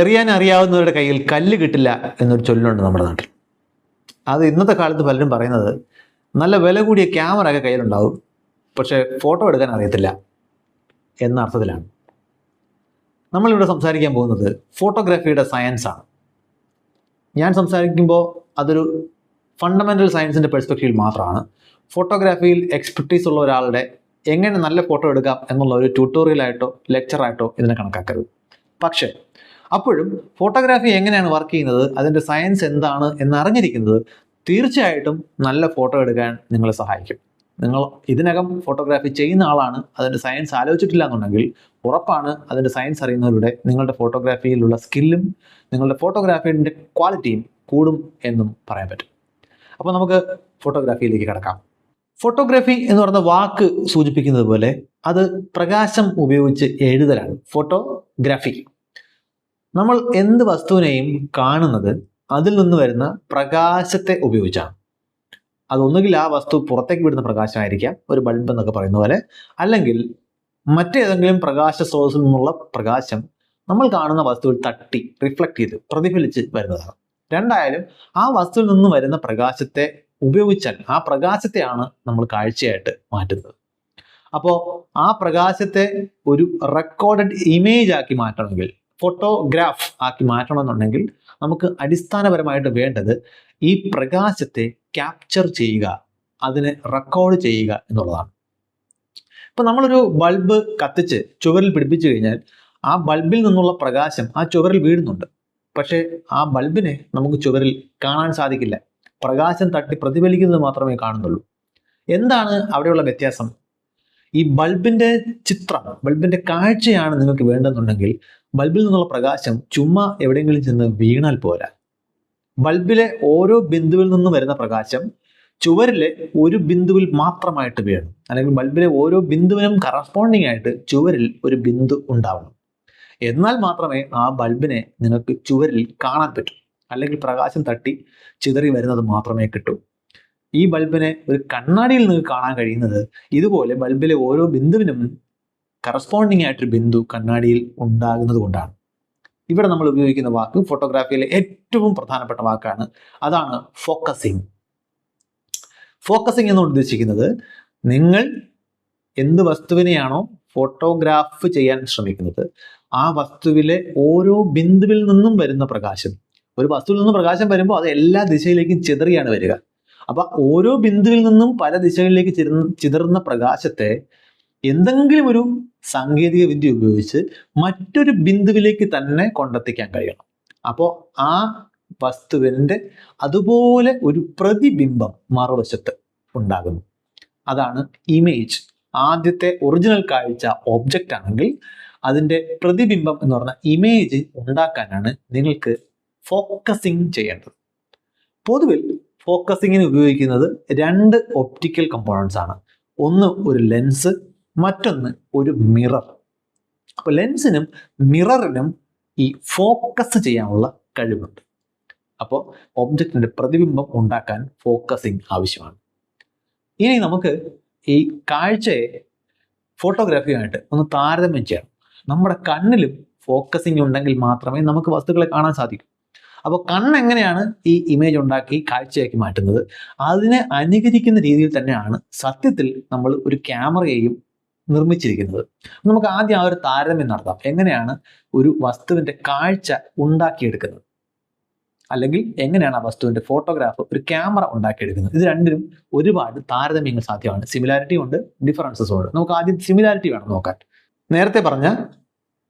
എറിയാൻ അറിയാവുന്നവരുടെ കയ്യിൽ കല്ല് കിട്ടില്ല എന്നൊരു ചൊല്ലുണ്ട് നമ്മുടെ നാട്ടിൽ. അത് ഇന്നത്തെ കാലത്ത് പലരും പറയുന്നത് നല്ല വില കൂടിയ ക്യാമറ ഒക്കെ കയ്യിലുണ്ടാവും, പക്ഷേ ഫോട്ടോ എടുക്കാൻ അറിയത്തില്ല എന്ന അർത്ഥത്തിലാണ്. നമ്മളിവിടെ സംസാരിക്കാൻ പോകുന്നത് ഫോട്ടോഗ്രാഫിയുടെ സയൻസാണ്. ഞാൻ സംസാരിക്കുമ്പോൾ അതൊരു ഫണ്ടമെൻ്റൽ സയൻസിൻ്റെ പെർസ്പെക്റ്റീവിൽ മാത്രമാണ്. ഫോട്ടോഗ്രാഫിയിൽ എക്സ്പെർട്ടീസ് ഉള്ള ഒരാളുടെ എങ്ങനെ നല്ല ഫോട്ടോ എടുക്കാം എന്നുള്ള ഒരു ട്യൂട്ടോറിയലായിട്ടോ ലെക്ചറായിട്ടോ ഇതിനെ കണക്കാക്കരുത്. പക്ഷേ അപ്പോഴും ഫോട്ടോഗ്രാഫി എങ്ങനെയാണ് വർക്ക് ചെയ്യുന്നത്, അതിൻ്റെ സയൻസ് എന്താണ് എന്നറിഞ്ഞിരിക്കുന്നത് തീർച്ചയായിട്ടും നല്ല ഫോട്ടോ എടുക്കാൻ നിങ്ങളെ സഹായിക്കും. നിങ്ങൾ ഇതിനകം ഫോട്ടോഗ്രാഫി ചെയ്യുന്ന ആളാണ്, അതിൻ്റെ സയൻസ് ആലോചിച്ചിട്ടില്ല എന്നുണ്ടെങ്കിൽ ഉറപ്പാണ് അതിൻ്റെ സയൻസ് അറിയുന്നതിലൂടെ നിങ്ങളുടെ ഫോട്ടോഗ്രാഫിയിലുള്ള സ്കില്ലും നിങ്ങളുടെ ഫോട്ടോഗ്രാഫിയുടെ ക്വാളിറ്റിയും കൂടും എന്നും പറയാൻ പറ്റും. അപ്പോൾ നമുക്ക് ഫോട്ടോഗ്രാഫിയിലേക്ക് കിടക്കാം. ഫോട്ടോഗ്രാഫി എന്ന് പറയുന്ന വാക്ക് സൂചിപ്പിക്കുന്നത് പോലെ അത് പ്രകാശം ഉപയോഗിച്ച് എഴുതലാണ്. ഫോട്ടോഗ്രാഫി നമ്മൾ എന്ത് വസ്തുവിനെയും കാണുന്നത് അതിൽ നിന്ന് വരുന്ന പ്രകാശത്തെ ഉപയോഗിച്ചാണ്. അതൊന്നുകിൽ ആ വസ്തു പുറത്തേക്ക് വിടുന്ന പ്രകാശമായിരിക്കാം, ഒരു ബൾബ് എന്നൊക്കെ പറയുന്ന പോലെ, അല്ലെങ്കിൽ മറ്റേതെങ്കിലും പ്രകാശ സ്രോതസ്സിൽ നിന്നുള്ള പ്രകാശം നമ്മൾ കാണുന്ന വസ്തുവിൽ തട്ടി റിഫ്ലക്ട് ചെയ്ത് പ്രതിഫലിച്ച് വരുന്നതാണ്. രണ്ടായാലും ആ വസ്തുവിൽ നിന്ന് വരുന്ന പ്രകാശത്തെ ഉപയോഗിച്ചാൽ ആ പ്രകാശത്തെയാണ് നമ്മൾ കാഴ്ചയായിട്ട് മാറ്റുന്നത്. അപ്പോൾ ആ പ്രകാശത്തെ ഒരു റെക്കോർഡഡ് ഇമേജ് ആക്കി മാറ്റണമെങ്കിൽ, ഫോട്ടോഗ്രാഫ് ആക്കി മാറ്റണമെന്നുണ്ടെങ്കിൽ നമുക്ക് അടിസ്ഥാനപരമായിട്ട് വേണ്ടത് ഈ പ്രകാശത്തെ ക്യാപ്ചർ ചെയ്യുക, അതിനെ റെക്കോർഡ് ചെയ്യുക എന്നുള്ളതാണ്. ഇപ്പം നമ്മളൊരു ബൾബ് കത്തിച്ച് ചുവരിൽ പിടിപ്പിച്ചു കഴിഞ്ഞാൽ ആ ബൾബിൽ നിന്നുള്ള പ്രകാശം ആ ചുവരിൽ വീഴുന്നുണ്ട്. പക്ഷേ ആ ബൾബിനെ നമുക്ക് ചുവരിൽ കാണാൻ സാധിക്കില്ല, പ്രകാശം തട്ടി പ്രതിഫലിക്കുന്നത് മാത്രമേ കാണുന്നുള്ളൂ. എന്താണ് അവിടെയുള്ള വ്യത്യാസം? ഈ ബൾബിൻ്റെ ചിത്രം, ബൾബിൻ്റെ കാഴ്ചയാണ് നിങ്ങൾക്ക് വേണ്ടെന്നുണ്ടെങ്കിൽ ബൾബിൽ നിന്നുള്ള പ്രകാശം ചുമ്മാ എവിടെയെങ്കിലും ചെന്ന് വീണാൽ പോരാ. ബൾബിലെ ഓരോ ബിന്ദുവിൽ നിന്നും വരുന്ന പ്രകാശം ചുവരിലെ ഒരു ബിന്ദുവിൽ മാത്രമായിട്ട് വീഴണം, അല്ലെങ്കിൽ ബൾബിലെ ഓരോ ബിന്ദുവിനും കറസ്പോണ്ടിങ് ആയിട്ട് ചുവരിൽ ഒരു ബിന്ദു ഉണ്ടാവണം. എന്നാൽ മാത്രമേ ആ ബൾബിനെ നിങ്ങൾക്ക് ചുവരിൽ കാണാൻ പറ്റൂ, അല്ലെങ്കിൽ പ്രകാശം തട്ടി ചിതറി വരുന്നത് മാത്രമേ കിട്ടൂ. ഈ ബൾബിനെ ഒരു കണ്ണാടിയിൽ നിങ്ങൾക്ക് കാണാൻ കഴിയുന്നത് ഇതുപോലെ ബൾബിലെ ഓരോ ബിന്ദുവിനും കറസ്പോണ്ടിങ് ആയിട്ടൊരു ബിന്ദു കണ്ണാടിയിൽ ഉണ്ടാകുന്നത് കൊണ്ടാണ്. ഇവിടെ നമ്മൾ ഉപയോഗിക്കുന്ന വാക്ക് ഫോട്ടോഗ്രാഫിയിലെ ഏറ്റവും പ്രധാനപ്പെട്ട വാക്കാണ്, അതാണ് ഫോക്കസിങ്. ഫോക്കസിങ് എന്ന് ഉദ്ദേശിക്കുന്നത് നിങ്ങൾ എന്ത് വസ്തുവിനെയാണോ ഫോട്ടോഗ്രാഫ് ചെയ്യാൻ ശ്രമിക്കുന്നത് ആ വസ്തുവിലെ ഓരോ ബിന്ദുവിൽ നിന്നും വരുന്ന പ്രകാശം, ഒരു വസ്തുവിൽ നിന്നും പ്രകാശം വരുമ്പോൾ അത് എല്ലാ ദിശയിലേക്കും ചിതറിയാണ് വരിക. അപ്പം ഓരോ ബിന്ദുവിൽ നിന്നും പല ദിശകളിലേക്ക് ചിതറുന്ന പ്രകാശത്തെ എന്തെങ്കിലും ഒരു സാങ്കേതിക വിദ്യ ഉപയോഗിച്ച് മറ്റൊരു ബിന്ദുവിലേക്ക് തന്നെ കൊണ്ടെത്തിക്കാൻ കഴിയണം. അപ്പോൾ ആ വസ്തുവിൻ്റെ അതുപോലെ ഒരു പ്രതിബിംബം മറുവശത്ത് ഉണ്ടാകുന്നു. അതാണ് ഇമേജ്. ആദ്യത്തെ ഒറിജിനൽ കാഴ്ച ഒബ്ജക്റ്റ് ആണെങ്കിൽ അതിൻ്റെ പ്രതിബിംബം എന്ന് പറഞ്ഞ ഇമേജ് ഉണ്ടാക്കാനാണ് നിങ്ങൾക്ക് ഫോക്കസിങ് ചെയ്യേണ്ടത്. പൊതുവിൽ ഫോക്കസിങ്ങിന് ഉപയോഗിക്കുന്നത് രണ്ട് ഒപ്റ്റിക്കൽ കമ്പോണൻസ് ആണ്. ഒന്ന് ഒരു ലെൻസ്, മറ്റൊന്ന് ഒരു മിറർ. അപ്പോൾ ലെൻസിനും മിററിനും ഈ ഫോക്കസ് ചെയ്യാനുള്ള കഴിവുണ്ട്. അപ്പോൾ ഒബ്ജക്റ്റിൻ്റെ പ്രതിബിംബം ഉണ്ടാക്കാൻ ഫോക്കസിങ് ആവശ്യമാണ്. ഇനി നമുക്ക് ഈ കാഴ്ചയെ ഫോട്ടോഗ്രാഫിയുമായിട്ട് ഒന്ന് താരതമ്യം ചെയ്യണം. നമ്മുടെ കണ്ണിലും ഫോക്കസിങ് ഉണ്ടെങ്കിൽ മാത്രമേ നമുക്ക് വസ്തുക്കളെ കാണാൻ സാധിക്കൂ. അപ്പോൾ കണ്ണെങ്ങനെയാണ് ഈ ഇമേജ് ഉണ്ടാക്കി കാഴ്ചയാക്കി മാറ്റുന്നത്, അതിനെ അനുകരിക്കുന്ന രീതിയിൽ തന്നെയാണ് സത്യത്തിൽ നമ്മൾ ഒരു ക്യാമറയെയും നിർമ്മിച്ചിരിക്കുന്നത്. നമുക്ക് ആദ്യം ആ ഒരു താരതമ്യം നടത്താം. എങ്ങനെയാണ് ഒരു വസ്തുവിൻ്റെ കാഴ്ച ഉണ്ടാക്കിയെടുക്കുന്നത്, അല്ലെങ്കിൽ എങ്ങനെയാണ് ആ വസ്തുവിൻ്റെ ഫോട്ടോഗ്രാഫ് ഒരു ക്യാമറ ഉണ്ടാക്കിയെടുക്കുന്നത്. ഇത് രണ്ടിനും ഒരുപാട് താരതമ്യങ്ങൾ സാധ്യമാണ്. സിമിലാരിറ്റി ഉണ്ട്, ഡിഫറൻസസും ഉണ്ട്. നമുക്ക് ആദ്യം സിമിലാരിറ്റി വേണം നോക്കാൻ. നേരത്തെ പറഞ്ഞ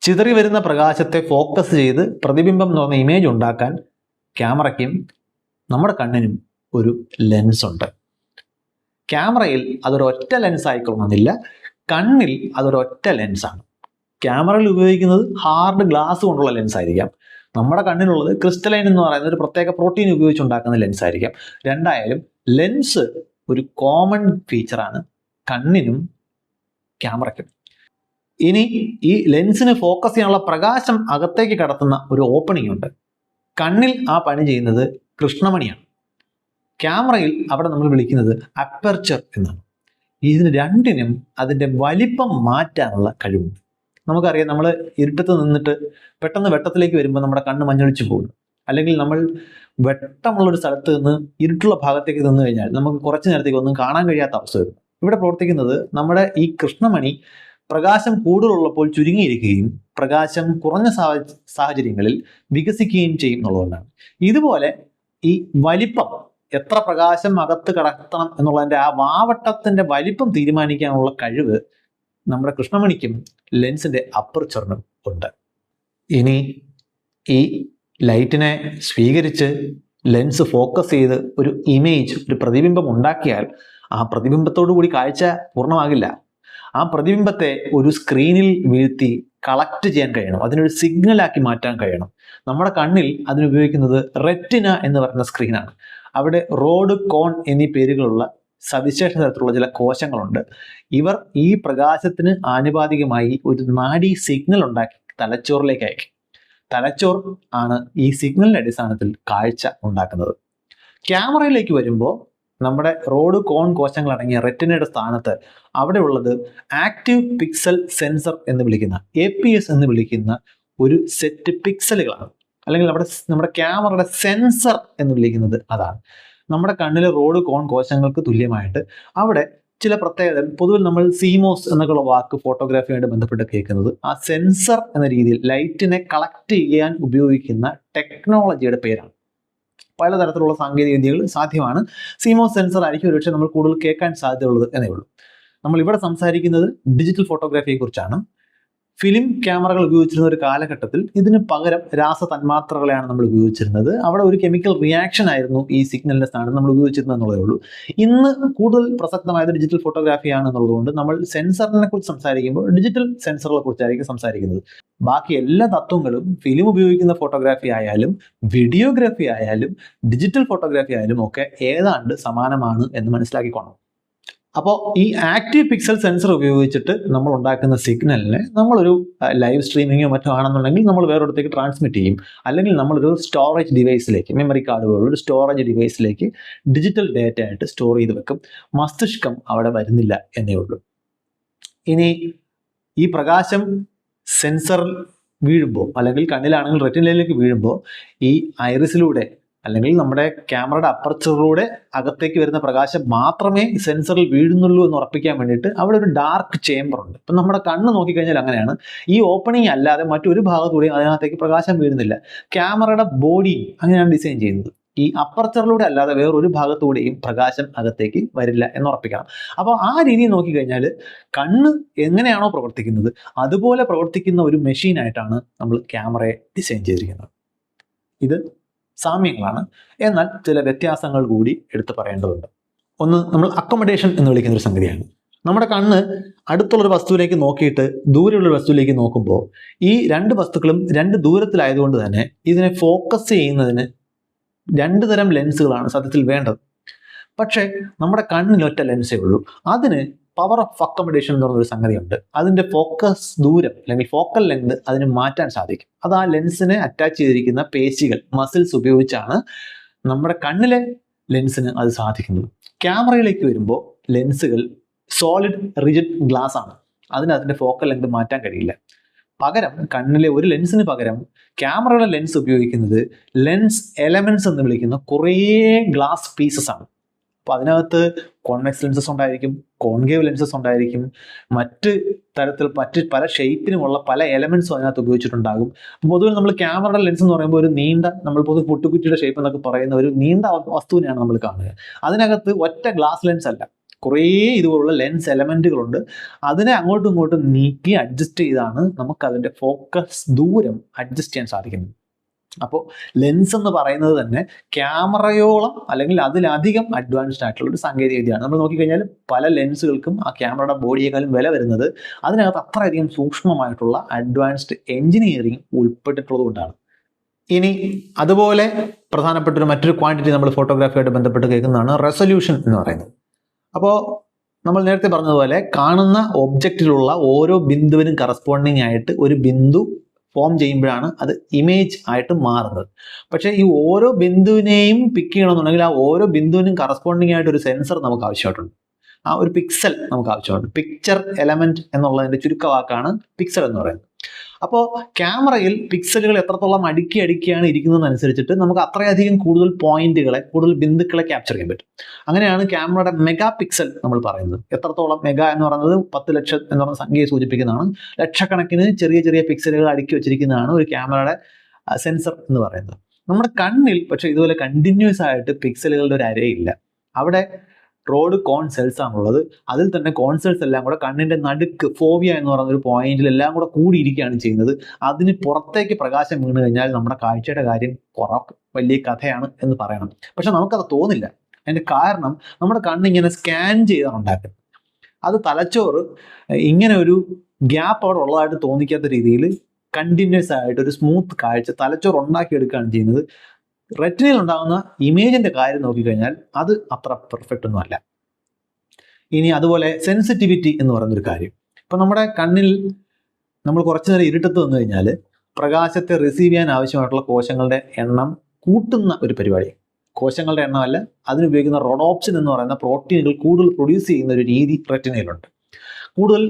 ചിതറി വരുന്ന പ്രകാശത്തെ ഫോക്കസ് ചെയ്ത് പ്രതിബിംബം എന്ന് പറഞ്ഞ ഇമേജ് ഉണ്ടാക്കാൻ ക്യാമറയ്ക്കും നമ്മുടെ കണ്ണിനും ഒരു ലെൻസ് ഉണ്ട്. ക്യാമറയിൽ അതൊരൊറ്റ ലെൻസ് ആയിക്കൊള്ളണമെന്നില്ല, കണ്ണിൽ അതൊരൊറ്റ ലെൻസാണ്. ക്യാമറയിൽ ഉപയോഗിക്കുന്നത് ഹാർഡ് ഗ്ലാസ് കൊണ്ടുള്ള ലെൻസ് ആയിരിക്കാം, നമ്മുടെ കണ്ണിലുള്ളത് ക്രിസ്റ്റലൈൻ എന്ന് പറയുന്ന ഒരു പ്രത്യേക പ്രോട്ടീൻ ഉപയോഗിച്ചുണ്ടാക്കുന്ന ലെൻസ് ആയിരിക്കാം. രണ്ടായാലും ലെൻസ് ഒരു കോമൺ ഫീച്ചറാണ് കണ്ണിനും ക്യാമറയ്ക്കും. ഇനി ഈ ലെൻസിന് ഫോക്കസ് ചെയ്യാനുള്ള പ്രകാശം അകത്തേക്ക് കടത്തുന്ന ഒരു ഓപ്പണിംഗ് ഉണ്ട്. കണ്ണിൽ ആ പണി ചെയ്യുന്നത് കൃഷ്ണമണിയാണ്. ക്യാമറയിൽ അവിടെ നമ്മൾ വിളിക്കുന്നത് അപ്പർച്ചർ എന്നാണ്. ഇതിന് രണ്ടിനും അതിൻ്റെ വലിപ്പം മാറ്റാനുള്ള കഴിവുണ്ട്. നമുക്കറിയാം, നമ്മൾ ഇരുട്ടത്ത് നിന്നിട്ട് പെട്ടെന്ന് വെട്ടത്തിലേക്ക് വരുമ്പോൾ നമ്മുടെ കണ്ണ് മഞ്ഞളിച്ചു പോകുന്നു. അല്ലെങ്കിൽ നമ്മൾ വെട്ടമുള്ളൊരു സ്ഥലത്ത് നിന്ന് ഇരുട്ടുള്ള ഭാഗത്തേക്ക് നിന്ന് കഴിഞ്ഞാൽ നമുക്ക് കുറച്ചു നേരത്തേക്ക് ഒന്നും കാണാൻ കഴിയാത്ത അവസ്ഥ വരും. ഇവിടെ പ്രവർത്തിക്കുന്നത് നമ്മുടെ ഈ കൃഷ്ണമണി പ്രകാശം കൂടുതലുള്ളപ്പോൾ ചുരുങ്ങിയിരിക്കുകയും പ്രകാശം കുറഞ്ഞ സാഹചര്യങ്ങളിൽ വികസിക്കുകയും ചെയ്യും എന്നുള്ളതുകൊണ്ടാണ്. ഇതുപോലെ ഈ വലിപ്പം, എത്ര പ്രകാശം അകത്ത് കടത്തണം എന്നുള്ളതിൻ്റെ ആ വാവട്ടത്തിന്റെ വലിപ്പം തീരുമാനിക്കാനുള്ള കഴിവ് നമ്മുടെ കൃഷ്ണമണിക്കും ലെൻസിന്റെ അപ്പർച്ചറിനും ഉണ്ട്. ഇനി ഈ ലൈറ്റിനെ സ്വീകരിച്ച് ലെൻസ് ഫോക്കസ് ചെയ്ത് ഒരു ഇമേജ്, ഒരു പ്രതിബിംബം ഉണ്ടാക്കിയാൽ ആ പ്രതിബിംബത്തോടു കൂടി കാഴ്ച പൂർണ്ണമാകില്ല. ആ പ്രതിബിംബത്തെ ഒരു സ്ക്രീനിൽ വീഴ്ത്തി കളക്ട് ചെയ്യാൻ കഴിയണം, അതിനൊരു സിഗ്നലാക്കി മാറ്റാൻ കഴിയണം. നമ്മുടെ കണ്ണിൽ അതിനുപയോഗിക്കുന്നത് റെറ്റിന എന്ന് പറയുന്ന സ്ക്രീനാണ്. അവിടെ റോഡ്, കോൺ എന്നീ പേരുകളുള്ള സവിശേഷ തരത്തിലുള്ള ചില കോശങ്ങളുണ്ട്. ഇവർ ഈ പ്രകാശത്തിന് ആനുപാതികമായി ഒരു നാഡി സിഗ്നൽ ഉണ്ടാക്കി തലച്ചോറിലേക്ക് അയക്കും. തലച്ചോർ ആണ് ഈ സിഗ്നലിന്റെ അടിസ്ഥാനത്തിൽ കാഴ്ച ഉണ്ടാക്കുന്നത്. ക്യാമറയിലേക്ക് വരുമ്പോൾ നമ്മുടെ റോഡ്, കോൺ കോശങ്ങൾ അടങ്ങിയ റെറ്റിനയുടെ സ്ഥാനത്ത് അവിടെ ഉള്ളത് ആക്റ്റീവ് പിക്സൽ സെൻസർ എന്ന് വിളിക്കുന്ന APS എന്ന് വിളിക്കുന്ന ഒരു സെറ്റ് പിക്സലുകളാണ്. അല്ലെങ്കിൽ നമ്മുടെ ക്യാമറയുടെ സെൻസർ എന്ന് വിളിക്കുന്നത് അതാണ്. നമ്മുടെ കണ്ണിലെ റോഡ്, കോൺ കോശങ്ങൾക്ക് തുല്യമായിട്ട് അവിടെ ചില പ്രത്യേകത, പൊതുവിൽ നമ്മൾ CMOS എന്നൊക്കെയുള്ള വാക്ക് ഫോട്ടോഗ്രാഫിയുമായിട്ട് ബന്ധപ്പെട്ട് കേൾക്കുന്നത് ആ സെൻസർ എന്ന രീതിയിൽ ലൈറ്റിനെ കളക്ട് ചെയ്യാൻ ഉപയോഗിക്കുന്ന ടെക്നോളജിയുടെ പേരാണ്. പലതരത്തിലുള്ള സാങ്കേതിക വിദ്യകൾ സാധ്യമാണ്. CMOS സെൻസർ ആയിരിക്കും ഒരുപക്ഷെ നമ്മൾ കൂടുതൽ കേൾക്കാൻ സാധ്യതയുള്ളത് എന്നേ ഉള്ളൂ. നമ്മൾ ഇവിടെ സംസാരിക്കുന്നത് ഡിജിറ്റൽ ഫോട്ടോഗ്രാഫിയെ കുറിച്ചാണ്. ഫിലിം ക്യാമറകൾ ഉപയോഗിച്ചിരുന്ന ഒരു കാലഘട്ടത്തിൽ ഇതിന് പകരം രാസ തന്മാത്രകളെയാണ് നമ്മൾ ഉപയോഗിച്ചിരുന്നത്. അവിടെ ഒരു കെമിക്കൽ റിയാക്ഷൻ ആയിരുന്നു ഈ സിഗ്നലിന്റെ സ്ഥാനത്ത് നമ്മൾ ഉപയോഗിച്ചിരുന്നത് എന്നുള്ളതേ ഉള്ളൂ. ഇന്ന് കൂടുതൽ പ്രസക്തമായത് ഡിജിറ്റൽ ഫോട്ടോഗ്രാഫിയാണ് എന്നുള്ളതുകൊണ്ട് നമ്മൾ സെൻസറിനെ കുറിച്ച് സംസാരിക്കുമ്പോൾ ഡിജിറ്റൽ സെൻസറുകളെ കുറിച്ചായിരിക്കും സംസാരിക്കുന്നത്. ബാക്കി എല്ലാ തത്വങ്ങളും ഫിലിം ഉപയോഗിക്കുന്ന ഫോട്ടോഗ്രാഫി ആയാലും വീഡിയോഗ്രാഫി ആയാലും ഡിജിറ്റൽ ഫോട്ടോഗ്രാഫി ആയാലും ഒക്കെ ഏതാണ്ട് സമാനമാണ് എന്ന് മനസ്സിലാക്കിക്കോണം. അപ്പോൾ ഈ ആക്റ്റീവ് പിക്സൽ സെൻസർ ഉപയോഗിച്ചിട്ട് നമ്മൾ ഉണ്ടാക്കുന്ന സിഗ്നലിനെ നമ്മളൊരു ലൈവ് സ്ട്രീമിങ്ങോ മറ്റോ ആണെന്നുണ്ടെങ്കിൽ നമ്മൾ വേറൊരിടത്തേക്ക് ട്രാൻസ്മിറ്റ് ചെയ്യും. അല്ലെങ്കിൽ നമ്മളൊരു സ്റ്റോറേജ് ഡിവൈസിലേക്ക്, മെമ്മറി കാർഡ് പോലുള്ള ഒരു സ്റ്റോറേജ് ഡിവൈസിലേക്ക് ഡിജിറ്റൽ ഡേറ്റ ആയിട്ട് സ്റ്റോർ ചെയ്ത് വെക്കും. മസ്തിഷ്കം അവിടെ വരുന്നില്ല എന്നേ ഉള്ളൂ. ഇനി ഈ പ്രകാശം സെൻസറിൽ വീഴുമ്പോൾ, അല്ലെങ്കിൽ കണ്ണിലാണെങ്കിൽ റെറ്റിനയിലേക്ക് വീഴുമ്പോൾ, ഈ ഐറിസിലൂടെ അല്ലെങ്കിൽ നമ്മുടെ ക്യാമറയുടെ അപ്പർച്ചറിലൂടെ അകത്തേക്ക് വരുന്ന പ്രകാശം മാത്രമേ സെൻസറിൽ വീഴുന്നുള്ളൂ എന്ന് ഉറപ്പിക്കാൻ വേണ്ടിയിട്ട് അവിടെ ഒരു ഡാർക്ക് ചേംബർ ഉണ്ട്. ഇപ്പം നമ്മുടെ കണ്ണ് നോക്കിക്കഴിഞ്ഞാൽ അങ്ങനെയാണ്. ഈ ഓപ്പണിംഗ് അല്ലാതെ മറ്റൊരു ഭാഗത്തൂടെയും അതിനകത്തേക്ക് പ്രകാശം വീഴുന്നില്ല. ക്യാമറയുടെ ബോഡി അങ്ങനെയാണ് ഡിസൈൻ ചെയ്യുന്നത്. ഈ അപ്പർച്ചറിലൂടെ അല്ലാതെ വേറൊരു ഭാഗത്തൂടെയും പ്രകാശം അകത്തേക്ക് വരില്ല എന്ന് ഉറപ്പിക്കണം. അപ്പോൾ ആ രീതിയിൽ നോക്കിക്കഴിഞ്ഞാൽ കണ്ണ് എങ്ങനെയാണോ പ്രവർത്തിക്കുന്നത് അതുപോലെ പ്രവർത്തിക്കുന്ന ഒരു മെഷീനായിട്ടാണ് നമ്മൾ ക്യാമറയെ ഡിസൈൻ ചെയ്തിരിക്കുന്നത്. ഇത് സാമ്യങ്ങളാണ്, എന്നാൽ ചില വ്യത്യാസങ്ങൾ കൂടി എടുത്തു പറയേണ്ടതുണ്ട്. ഒന്ന്, നമ്മൾ അക്കോമഡേഷൻ എന്ന് വിളിക്കുന്ന ഒരു സംഗതിയാണ്. നമ്മുടെ കണ്ണ് അടുത്തുള്ളൊരു വസ്തുവിലേക്ക് നോക്കിയിട്ട് ദൂരെയുള്ളൊരു വസ്തുവിലേക്ക് നോക്കുമ്പോൾ ഈ രണ്ട് വസ്തുക്കളും രണ്ട് ദൂരത്തിലായതുകൊണ്ട് തന്നെ ഇതിനെ ഫോക്കസ് ചെയ്യുന്നതിന് രണ്ട് തരം ലെൻസുകളാണ് സത്യത്തിൽ വേണ്ടത്. പക്ഷേ നമ്മുടെ കണ്ണിന് ഒറ്റ ലെൻസേ ഉള്ളൂ. അതിന് പവർ ഓഫ് അക്കോമഡേഷൻ എന്ന് പറഞ്ഞൊരു സംഗതിയുണ്ട്. അതിൻ്റെ ഫോക്കസ് ദൂരം അല്ലെങ്കിൽ ഫോക്കൽ ലെങ്ത് അതിന് മാറ്റാൻ സാധിക്കും. അത് ആ ലെൻസിനെ അറ്റാച്ച് ചെയ്തിരിക്കുന്ന പേശികൾ, മസിൽസ് ഉപയോഗിച്ചാണ് നമ്മുടെ കണ്ണിലെ ലെൻസിന് അത് സാധിക്കുന്നത്. ക്യാമറയിലേക്ക് വരുമ്പോൾ ലെൻസുകൾ സോളിഡ് റിജിഡ് ഗ്ലാസ് ആണ്. അതിൻ്റെ ഫോക്കൽ ലെങ്ത് മാറ്റാൻ കഴിയില്ല. പകരം കണ്ണിലെ ഒരു ലെൻസിന് പകരം ക്യാമറയുടെ ലെൻസ് ഉപയോഗിക്കുന്നത് ലെൻസ് എലമെന്റ്സ് എന്ന് വിളിക്കുന്ന കുറേ ഗ്ലാസ് പീസസ് ആണ്. അപ്പോൾ അതിനകത്ത് കോൺവെക്സ് ലെൻസസ് ഉണ്ടായിരിക്കും, കോൺകേവ് ലെൻസസ് ഉണ്ടായിരിക്കും, മറ്റ് പല ഷേപ്പിനുമുള്ള പല എലമെന്റ്സും അതിനകത്ത് ഉപയോഗിച്ചിട്ടുണ്ടാകും. പൊതുവെ നമ്മൾ ക്യാമറയുടെ ലെൻസ് എന്ന് പറയുമ്പോൾ ഒരു നീണ്ട, നമ്മൾ പൊതുവെ പുട്ടുകുറ്റിയുടെ ഷേപ്പ് എന്നൊക്കെ പറയുന്ന ഒരു നീണ്ട വസ്തുവിനെയാണ് നമ്മൾ കാണുക. അതിനകത്ത് ഒറ്റ ഗ്ലാസ് ലെൻസ് അല്ല, കുറേ ഇതുപോലുള്ള ലെൻസ് എലമെന്റുകളുണ്ട്. അതിനെ അങ്ങോട്ടും ഇങ്ങോട്ടും നീക്കി അഡ്ജസ്റ്റ് ചെയ്താണ് നമുക്ക് അതിൻ്റെ ഫോക്കസ് ദൂരം അഡ്ജസ്റ്റ് ചെയ്യാൻ സാധിക്കുന്നത്. അപ്പോൾ ലെൻസ് എന്ന് പറയുന്നത് തന്നെ ക്യാമറയോളം അല്ലെങ്കിൽ അതിലധികം അഡ്വാൻസ്ഡ് ആയിട്ടുള്ള ഒരു സാങ്കേതിക വിദ്യയാണ്. നമ്മൾ നോക്കിക്കഴിഞ്ഞാൽ പല ലെൻസുകൾക്കും ആ ക്യാമറയുടെ ബോഡിയേക്കാളും വില വരുന്നത് അതിനകത്ത് അത്രയധികം സൂക്ഷ്മമായിട്ടുള്ള അഡ്വാൻസ്ഡ് എഞ്ചിനീയറിംഗ് ഉൾപ്പെട്ടിട്ടുള്ളത് കൊണ്ടാണ്. ഇനി അതുപോലെ പ്രധാനപ്പെട്ട മറ്റൊരു ക്വാണ്ടിറ്റി നമ്മൾ ഫോട്ടോഗ്രാഫിയായിട്ട് ബന്ധപ്പെട്ട് കേൾക്കുന്നതാണ് റെസൊല്യൂഷൻ എന്ന് പറയുന്നത്. അപ്പോൾ നമ്മൾ നേരത്തെ പറഞ്ഞതുപോലെ കാണുന്ന ഒബ്ജക്റ്റിലുള്ള ഓരോ ബിന്ദുവിനും കറസ്പോണ്ടിങ് ആയിട്ട് ഒരു ബിന്ദു ഫോം ചെയ്യുമ്പോഴാണ് അത് ഇമേജ് ആയിട്ട് മാറുന്നത്. പക്ഷേ ഈ ഓരോ ബിന്ദുവിനെയും പിക്ക് ചെയ്യണമെന്നുണ്ടെങ്കിൽ ആ ഓരോ ബിന്ദുവിനും കറസ്പോണ്ടിങ് ആയിട്ട് ഒരു സെൻസർ നമുക്ക് ആവശ്യമായിട്ടുണ്ട്. ആ ഒരു പിക്സൽ നമുക്ക് ആവശ്യമുണ്ട്. പിക്ചർ എലമെന്റ് എന്നുള്ളതിൻ്റെ ചുരുക്കവാക്കാണ് പിക്സൽ എന്ന് പറയുന്നത്. അപ്പോൾ ക്യാമറയിൽ പിക്സലുകൾ എത്രത്തോളം അടുക്കിയാണ് ഇരിക്കുന്നതെന്നനുസരിച്ചിട്ട് നമുക്ക് അത്രയധികം കൂടുതൽ പോയിന്റുകളെ, കൂടുതൽ ബിന്ദുക്കളെ ക്യാപ്ചർ ചെയ്യാൻ പറ്റും. അങ്ങനെയാണ് ക്യാമറയുടെ മെഗാ പിക്സൽ നമ്മൾ പറയുന്നത്. എത്രത്തോളം മെഗാ എന്ന് പറയുന്നത് 10 ലക്ഷം എന്ന് പറയുന്ന സംഖ്യയെ സൂചിപ്പിക്കുന്നതാണ്. ലക്ഷക്കണക്കിന് ചെറിയ ചെറിയ പിക്സലുകൾ അടുക്കി വെച്ചിരിക്കുന്നതാണ് ഒരു ക്യാമറയുടെ സെൻസർ എന്ന് പറയുന്നത്. നമ്മുടെ കണ്ണിൽ പക്ഷേ ഇതുപോലെ കണ്ടിന്യൂസ് ആയിട്ട് പിക്സലുകളുടെ ഒരു അരയില്ല. അവിടെ റോഡ് കോൺ സെൽസ് ആണുള്ളത്. അതിൽ തന്നെ കോൺ സെൽസ് എല്ലാം കൂടെ കണ്ണിന്റെ നടുക്ക് ഫോവിയ എന്ന് പറയുന്ന ഒരു പോയിന്റിൽ എല്ലാം കൂടെ കൂടിയിരിക്കുകയാണ് ചെയ്യുന്നത്. അതിന് പുറത്തേക്ക് പ്രകാശം വീണ് കഴിഞ്ഞാൽ നമ്മുടെ കാഴ്ചയുടെ കാര്യം വലിയ കഥയാണ് എന്ന് പറയണം. പക്ഷെ നമുക്കത് തോന്നില്ല. അതിന്റെ കാരണം നമ്മുടെ കണ്ണിങ്ങനെ സ്കാൻ ചെയ്താണ് ഉണ്ടാക്കുന്നത്. അത് തലച്ചോറ് ഇങ്ങനെ ഒരു ഗ്യാപ്പ് അവിടെ ഉള്ളതായിട്ട് തോന്നിക്കാത്ത രീതിയിൽ കണ്ടിന്യൂസ് ആയിട്ട് ഒരു സ്മൂത്ത് കാഴ്ച തലച്ചോറ് ഉണ്ടാക്കിയെടുക്കുകയാണ് ചെയ്യുന്നത്. റെറ്റിനയിൽ ഉണ്ടാകുന്ന ഇമേജിന്റെ കാര്യം നോക്കിക്കഴിഞ്ഞാൽ അത് അത്ര പെർഫെക്റ്റ് ഒന്നും അല്ല. ഇനി അതുപോലെ സെൻസിറ്റിവിറ്റി എന്ന് പറയുന്നൊരു കാര്യം. ഇപ്പം നമ്മുടെ കണ്ണിൽ നമ്മൾ കുറച്ചു നേരം ഇരുട്ടത്ത് വന്നു കഴിഞ്ഞാൽ പ്രകാശത്തെ റിസീവ് ചെയ്യാൻ ആവശ്യമായിട്ടുള്ള കോശങ്ങളുടെ എണ്ണം കൂട്ടുന്ന ഒരു പരിപാടി. കോശങ്ങളുടെ എണ്ണമല്ല, അതിനുപയോഗിക്കുന്ന റോഡോപ്സിൻ എന്ന് പറയുന്ന പ്രോട്ടീനുകൾ കൂടുതൽ പ്രൊഡ്യൂസ് ചെയ്യുന്ന ഒരു രീതി റെറ്റിനയിലുണ്ട്. കൂടുതൽ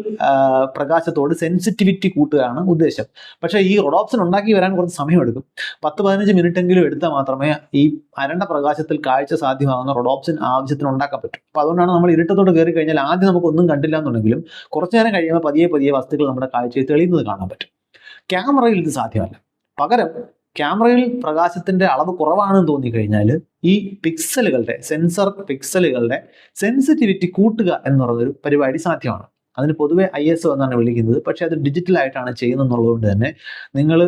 പ്രകാശത്തോട് സെൻസിറ്റിവിറ്റി കൂട്ടുകയാണ് ഉദ്ദേശം. പക്ഷേ ഈ റോഡോപ്സിൻ ഉണ്ടാക്കി വരാൻ കുറച്ച് സമയമെടുക്കും. 10-15 മിനിറ്റെങ്കിലും എടുത്താൽ മാത്രമേ ഈ അരണ്ട പ്രകാശത്തിൽ കാഴ്ച സാധ്യമാകുന്ന റോഡോപ്സിൻ ആവശ്യത്തിന് ഉണ്ടാക്കാൻ പറ്റും. അപ്പോൾ അതുകൊണ്ടാണ് നമ്മൾ ഇരുട്ടത്തോട് കയറി കഴിഞ്ഞാൽ ആദ്യം നമുക്കൊന്നും കണ്ടില്ല എന്നുണ്ടെങ്കിലും കുറച്ചു നേരം കഴിയുമ്പോൾ പതിയെ വസ്തുക്കൾ നമ്മുടെ കാഴ്ചയിൽ തെളിയുന്നത് കാണാൻ പറ്റും. ക്യാമറയിൽ ഇത് സാധ്യമല്ല. പകരം ക്യാമറയിൽ പ്രകാശത്തിന്റെ അളവ് കുറവാണെന്ന് തോന്നിക്കഴിഞ്ഞാൽ ഈ പിക്സലുകളുടെ സെൻസർ പിക്സലുകളുടെ സെൻസിറ്റിവിറ്റി കൂട്ടുക എന്ന് പറയുന്നൊരു പരിപാടി സാധ്യമാണ്. അതിന് പൊതുവെ ISO എന്നാണ് വിളിക്കുന്നത്. പക്ഷെ അത് ഡിജിറ്റലായിട്ടാണ് ചെയ്യുന്നതെന്നുള്ളതുകൊണ്ട് തന്നെ നിങ്ങൾ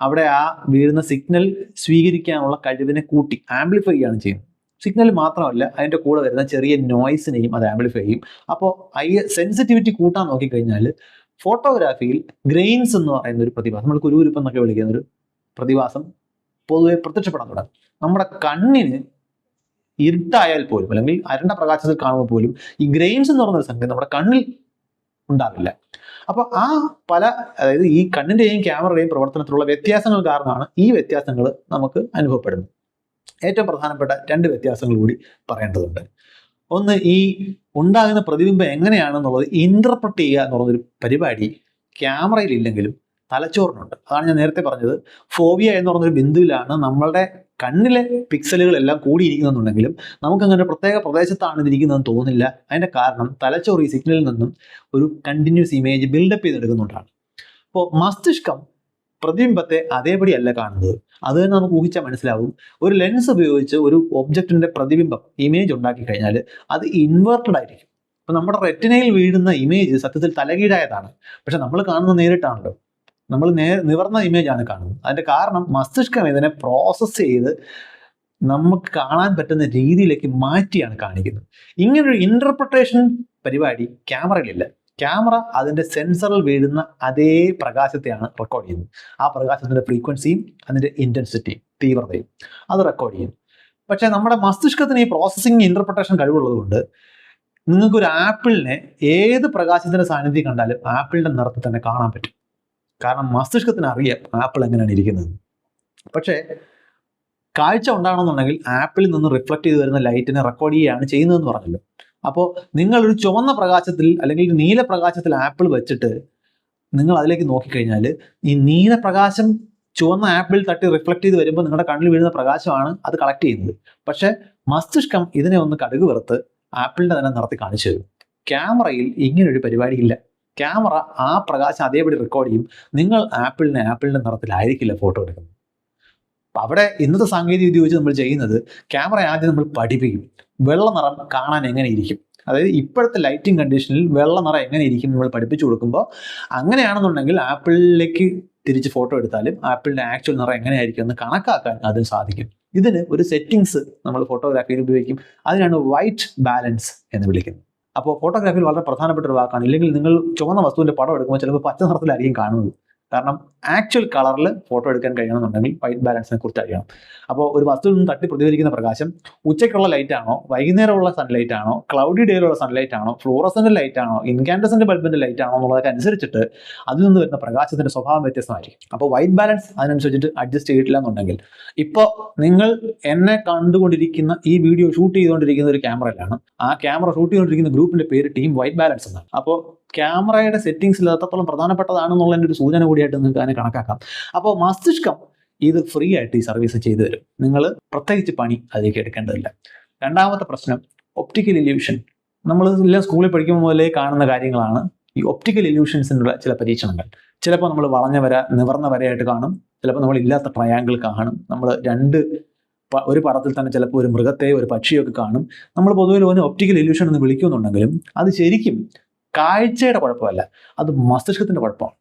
അവിടെ ആ വീഴുന്ന സിഗ്നൽ സ്വീകരിക്കാനുള്ള കഴിവിനെ കൂട്ടി ആംപ്ലിഫൈ ചെയ്യാണ് ചെയ്യുന്നത്. സിഗ്നൽ മാത്രമല്ല, അതിൻ്റെ കൂടെ വരുന്ന ചെറിയ നോയ്സിനെയും അത് ആംപ്ലിഫൈ ചെയ്യും. അപ്പോൾ സെൻസിറ്റിവിറ്റി കൂട്ടാൻ നോക്കിക്കഴിഞ്ഞാൽ ഫോട്ടോഗ്രാഫിയിൽ ഗ്രെയിൻസ് എന്ന് പറയുന്ന ഒരു പ്രതിഭാസം, നമ്മൾ കുരുകുരുപ്പ് എന്നൊക്കെ വിളിക്കുന്ന ഒരു പ്രതിഭാസം പൊതുവെ പ്രത്യക്ഷപ്പെടാൻ തുടങ്ങും. നമ്മുടെ കണ്ണിന് ഇരുട്ടായാൽ പോലും അല്ലെങ്കിൽ അരണ്ട പ്രകാശത്തിൽ കാണുമ്പോൾ പോലും ഈ ഗ്രെയിൻസ് എന്ന് പറയുന്ന ഒരു സംഗതി നമ്മുടെ കണ്ണിൽ ഉണ്ടാവില്ല. അപ്പോൾ അതായത് ഈ കണ്ണിൻ്റെയും ക്യാമറയുടെയും പ്രവർത്തനത്തിലുള്ള വ്യത്യാസങ്ങൾ കാരണമാണ് ഈ വ്യത്യാസങ്ങൾ നമുക്ക് അനുഭവപ്പെടുന്നത്. ഏറ്റവും പ്രധാനപ്പെട്ട 2 വ്യത്യാസങ്ങൾ കൂടി പറയേണ്ടതുണ്ട്. ഒന്ന്, ഈ ഉണ്ടാകുന്ന പ്രതിബിംബം എങ്ങനെയാണെന്നുള്ളത് ഇന്റർപ്രറ്റ് ചെയ്യുക എന്നുള്ളൊരു പരിപാടി ക്യാമറയിൽ ഇല്ലെങ്കിലും തലച്ചോറിനുണ്ട്. അതാണ് ഞാൻ നേരത്തെ പറഞ്ഞത്. ഫോവിയ എന്ന് പറഞ്ഞൊരു ബിന്ദുവിലാണ് നമ്മളുടെ കണ്ണിലെ പിക്സലുകളെല്ലാം കൂടിയിരിക്കുന്നുണ്ടെങ്കിലും നമുക്കങ്ങനെ ഒരു പ്രത്യേക പ്രദേശത്താണ് ഇതിരിക്കുന്നതെന്ന് തോന്നില്ല. അതിൻ്റെ കാരണം തലച്ചോറ് ഈ സിഗ്നലിൽ നിന്നും ഒരു കണ്ടിന്യൂസ് ഇമേജ് ബിൽഡപ്പ് ചെയ്തെടുക്കുന്നുണ്ടാണ്. അപ്പോൾ മസ്തിഷ്കം പ്രതിബിംബത്തെ അതേപടിയല്ല കാണുന്നത്. അത് തന്നെ നമുക്ക് ഊഹിച്ചാൽ മനസ്സിലാവും. ഒരു ലെൻസ് ഉപയോഗിച്ച് ഒരു ഒബ്ജക്റ്റിന്റെ പ്രതിബിംബം ഇമേജ് ഉണ്ടാക്കി കഴിഞ്ഞാൽ അത് ഇൻവേർട്ടഡ് ആയിരിക്കും. അപ്പോൾ നമ്മുടെ റെറ്റിനയിൽ വീഴുന്ന ഇമേജ് സത്യത്തിൽ തലകീഴായതാണ്. പക്ഷെ നമ്മൾ കാണുന്നത് നേരിട്ടാണല്ലോ. നമ്മൾ നിവർന്ന ഇമേജ് ആണ് കാണുന്നത്. അതിൻ്റെ കാരണം മസ്തിഷ്കം ഇതിനെ പ്രോസസ്സ് ചെയ്ത് നമുക്ക് കാണാൻ പറ്റുന്ന രീതിയിലേക്ക് മാറ്റിയാണ് കാണിക്കുന്നത്. ഇങ്ങനൊരു ഇന്റർപ്രിട്ടേഷൻ പരിപാടി ക്യാമറയിലില്ല. ക്യാമറ അതിൻ്റെ സെൻസറിൽ വീഴുന്ന അതേ പ്രകാശത്തെയാണ് റെക്കോർഡ് ചെയ്യുന്നത്. ആ പ്രകാശത്തിൻ്റെ ഫ്രീക്വൻസിയും അതിൻ്റെ ഇൻറ്റൻസിറ്റിയും തീവ്രതയും അത് റെക്കോർഡ് ചെയ്യും. പക്ഷേ നമ്മുടെ മസ്തിഷ്കത്തിന് ഈ പ്രോസസ്സിങ് ഇന്റർപ്രിട്ടേഷൻ കഴിവുള്ളത് കൊണ്ട് നിങ്ങൾക്കൊരു ആപ്പിളിനെ ഏത് പ്രകാശത്തിൻ്റെ സാന്നിധ്യം കണ്ടാലും ആപ്പിളിൻ്റെ നിറത്തിൽ തന്നെ കാണാൻ പറ്റും. കാരണം മസ്തിഷ്കത്തിന് അറിയാം ആപ്പിൾ എങ്ങനെയാണ് ഇരിക്കുന്നത്. പക്ഷേ കാഴ്ച ഉണ്ടാകണമെന്നുണ്ടെങ്കിൽ ആപ്പിളിൽ നിന്ന് റിഫ്ലക്ട് ചെയ്ത് വരുന്ന ലൈറ്റിനെ റെക്കോർഡ് ചെയ്യുകയാണ് ചെയ്യുന്നതെന്ന് പറഞ്ഞല്ലോ. അപ്പോൾ നിങ്ങളൊരു ചുവന്ന പ്രകാശത്തിൽ അല്ലെങ്കിൽ നീല പ്രകാശത്തിൽ ആപ്പിൾ വെച്ചിട്ട് നിങ്ങൾ അതിലേക്ക് നോക്കിക്കഴിഞ്ഞാൽ ഈ നീല പ്രകാശം ചുവന്ന ആപ്പിൾ തട്ടി റിഫ്ലക്ട് ചെയ്ത് വരുമ്പോൾ നിങ്ങളുടെ കണ്ണിൽ വീഴുന്ന പ്രകാശമാണ് അത് കളക്ട് ചെയ്യുന്നത്. പക്ഷേ മസ്തിഷ്കം ഇതിനെ ഒന്ന് കടുക് വറുത്ത് ആപ്പിളിൻ്റെ തന്നെ നിറത്തി കാണിച്ചു തരും. ക്യാമറയിൽ ഇങ്ങനൊരു പരിപാടിയില്ല. ക്യാമറ ആ പ്രകാശം അതേപടി റെക്കോർഡ് ചെയ്യും. നിങ്ങൾ ആപ്പിളിൻ്റെ നിറത്തിലായിരിക്കില്ല ഫോട്ടോ എടുക്കുന്നത്. അപ്പം അവിടെ ഇന്നത്തെ സാങ്കേതിക വിദ്യ വെച്ച് നമ്മൾ ചെയ്യുന്നത്, ക്യാമറ ആദ്യം നമ്മൾ പഠിപ്പിക്കും വെള്ള നിറം കാണാൻ എങ്ങനെ ഇരിക്കും. അതായത് ഇപ്പോഴത്തെ ലൈറ്റിംഗ് കണ്ടീഷനിൽ വെള്ള നിറം എങ്ങനെ ഇരിക്കും നമ്മൾ പഠിപ്പിച്ചു കൊടുക്കുമ്പോൾ, അങ്ങനെയാണെന്നുണ്ടെങ്കിൽ ആപ്പിളിലേക്ക് തിരിച്ച് ഫോട്ടോ എടുത്താലും ആപ്പിളിൻ്റെ ആക്ച്വൽ നിറം എങ്ങനെയായിരിക്കും എന്ന് കണക്കാക്കാൻ അതിന് സാധിക്കും. ഇതിന് ഒരു സെറ്റിങ്സ് നമ്മൾ ഫോട്ടോഗ്രാഫിയിൽ ഉപയോഗിക്കും. അതിനാണ് വൈറ്റ് ബാലൻസ് എന്ന് വിളിക്കുന്നത്. അപ്പോൾ ഫോട്ടോഗ്രാഫിയിൽ വളരെ പ്രധാനപ്പെട്ട ഒരു വാക്കാണ്. ഇല്ലെങ്കിൽ നിങ്ങൾ ചുവന്ന വസ്തുവിൻ്റെ പടം എടുക്കുമ്പോൾ ചിലപ്പോൾ പച്ച നിറത്തിലായിരിക്കും കാണുന്നത്. കാരണം ആക്ച്വൽ കളറിൽ ഫോട്ടോ എടുക്കാൻ കഴിയണമെന്നുണ്ടെങ്കിൽ വൈറ്റ് ബാലൻസിനെ കുറിച്ച് അറിയണം. അപ്പോൾ ഒരു വസ്തുവിൽ നിന്ന് തട്ടി പ്രതിഫലിക്കുന്ന പ്രകാശം ഉച്ചയ്ക്കുള്ള ലൈറ്റ് ആണോ, വൈകുന്നേരമുള്ള സൺലൈറ്റ് ആണോ, ക്ലൗഡി ഡേയിലുള്ള സൺലൈറ്റ് ആണോ, ഫ്ലൂറസെന്റ് ലൈറ്റ് ആണോ, ഇൻകാൻഡസെന്റ് ബൾബിന്റെ ലൈറ്റ് ആണോ എന്നുള്ളതൊക്കെ അനുസരിച്ചിട്ട് അതിൽ നിന്ന് വരുന്ന പ്രകാശത്തിന്റെ സ്വഭാവം വ്യത്യസ്തമായിരിക്കും. അപ്പോൾ വൈറ്റ് ബാലൻസ് അതിനനുസരിച്ചിട്ട് അഡ്ജസ്റ്റ് ചെയ്തിട്ടില്ല എന്നുണ്ടെങ്കിൽ, ഇപ്പോൾ നിങ്ങൾ എന്നെ കണ്ടുകൊണ്ടിരിക്കുന്ന ഈ വീഡിയോ ഷൂട്ട് ചെയ്തുകൊണ്ടിരിക്കുന്ന ഒരു ക്യാമറയിലാണ്. ആ ക്യാമറ ഷൂട്ട് ചെയ്തുകൊണ്ടിരിക്കുന്ന ഗ്രൂപ്പിന്റെ പേര് ടീം വൈറ്റ് ബാലൻസ് എന്നാണ്. അപ്പോൾ ക്യാമറയുടെ സെറ്റിംഗ്സിൽ എത്രത്തോളം പ്രധാനപ്പെട്ടതാണെന്നുള്ളതിൻ്റെ ഒരു സൂചന കൂടിയായിട്ട് നിങ്ങൾക്ക് അതിനെ കണക്കാക്കാം. അപ്പോൾ മസ്തിഷ്കം ഇത് ഫ്രീ ആയിട്ട് ഈ സർവീസ് ചെയ്തു തരും. നിങ്ങൾ പ്രത്യേകിച്ച് പണി അതിലേക്ക് എടുക്കേണ്ടതില്ല. രണ്ടാമത്തെ പ്രശ്നം ഒപ്റ്റിക്കൽ ഇല്യൂഷൻ. നമ്മൾ എല്ലാം സ്കൂളിൽ പഠിക്കുമ്പോൾ മുതലേ കാണുന്ന കാര്യങ്ങളാണ് ഈ ഒപ്റ്റിക്കൽ ഇല്യൂഷൻസിനുള്ള ചില പരീക്ഷണങ്ങൾ. ചിലപ്പോൾ നമ്മൾ വളഞ്ഞ വര, നിവർന്ന വരയായിട്ട് കാണും. ചിലപ്പോൾ നമ്മൾ ഇല്ലാത്ത ട്രയാങ്കിൾ കാണും. നമ്മൾ ഒരു പടത്തിൽ തന്നെ ചിലപ്പോൾ ഒരു മൃഗത്തെ, ഒരു പക്ഷിയൊക്കെ കാണും. നമ്മൾ പൊതുവെ ഒരു ഒപ്റ്റിക്കൽ ഇല്യൂഷൻ എന്ന് വിളിക്കുന്നുണ്ടെങ്കിലും അത് ശരിക്കും കാഴ്ചയുടെ കുഴപ്പമല്ല, അത് മസ്തിഷ്കത്തിന്റെ കുഴപ്പമാണ്.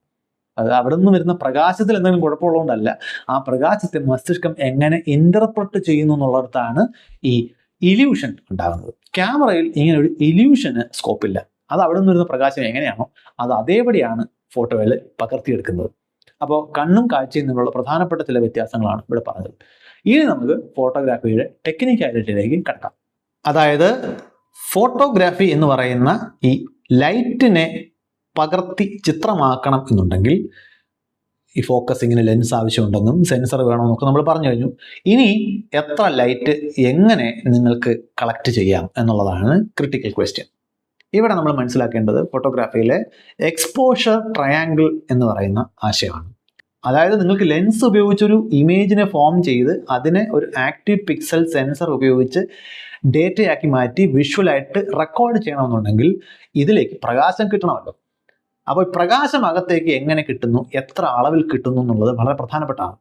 അത് അവിടെ നിന്ന് വരുന്ന പ്രകാശത്തിൽ എന്തെങ്കിലും കുഴപ്പമുള്ളതുകൊണ്ടല്ല, ആ പ്രകാശത്തെ മസ്തിഷ്കം എങ്ങനെ ഇന്റർപ്രറ്റ് ചെയ്യുന്നു എന്നുള്ളിടത്താണ് ഈ ഇല്യൂഷൻ ഉണ്ടാകുന്നത്. ക്യാമറയിൽ ഇങ്ങനെ ഒരു ഇല്യൂഷന് സ്കോപ്പില്ല. അത് അവിടെ നിന്ന് വരുന്ന പ്രകാശം എങ്ങനെയാണോ അത് അതേപടിയാണ് ഫോട്ടോയിൽ പകർത്തിയെടുക്കുന്നത്. അപ്പോൾ കണ്ണും കാഴ്ചയും തമ്മിലുള്ള പ്രധാനപ്പെട്ട ചില വ്യത്യാസങ്ങളാണ് ഇവിടെ പറഞ്ഞത്. ഇനി നമുക്ക് ഫോട്ടോഗ്രാഫിയുടെ ടെക്നിക്കാലിറ്റിയിലേക്ക് കടക്കാം. അതായത് ഫോട്ടോഗ്രാഫി എന്ന് പറയുന്ന ഈ ലൈറ്റിനെ പകർത്തി ചിത്രമാക്കണം എന്നുണ്ടെങ്കിൽ ഈ ഫോക്കസിങ്ങിന് ലെൻസ് ആവശ്യമുണ്ടെന്നും സെൻസർ വേണമെന്നൊക്കെ നമ്മൾ പറഞ്ഞു കഴിഞ്ഞു. ഇനി എത്ര ലൈറ്റ് എങ്ങനെ നിങ്ങൾക്ക് കളക്ട് ചെയ്യാം എന്നുള്ളതാണ് ക്രിട്ടിക്കൽ ക്വസ്റ്റ്യൻ. ഇവിടെ നമ്മൾ മനസ്സിലാക്കേണ്ടത് ഫോട്ടോഗ്രാഫിയിലെ എക്സ്പോഷർ ട്രയാങ്കിൾ എന്ന് പറയുന്ന ആശയമാണ്. അതായത് നിങ്ങൾക്ക് ലെൻസ് ഉപയോഗിച്ചൊരു ഇമേജിനെ ഫോം ചെയ്ത് അതിനെ ഒരു ആക്റ്റീവ് പിക്സൽ സെൻസർ ഉപയോഗിച്ച് ഡേറ്റയാക്കി മാറ്റി വിഷ്വലായിട്ട് റെക്കോർഡ് ചെയ്യണമെന്നുണ്ടെങ്കിൽ ഇതിലേക്ക് പ്രകാശം കിട്ടണമല്ലോ. അപ്പോൾ പ്രകാശം അകത്തേക്ക് എങ്ങനെ കിട്ടുന്നു, എത്ര അളവിൽ കിട്ടുന്നു എന്നുള്ളത് വളരെ പ്രധാനപ്പെട്ടതാണ്.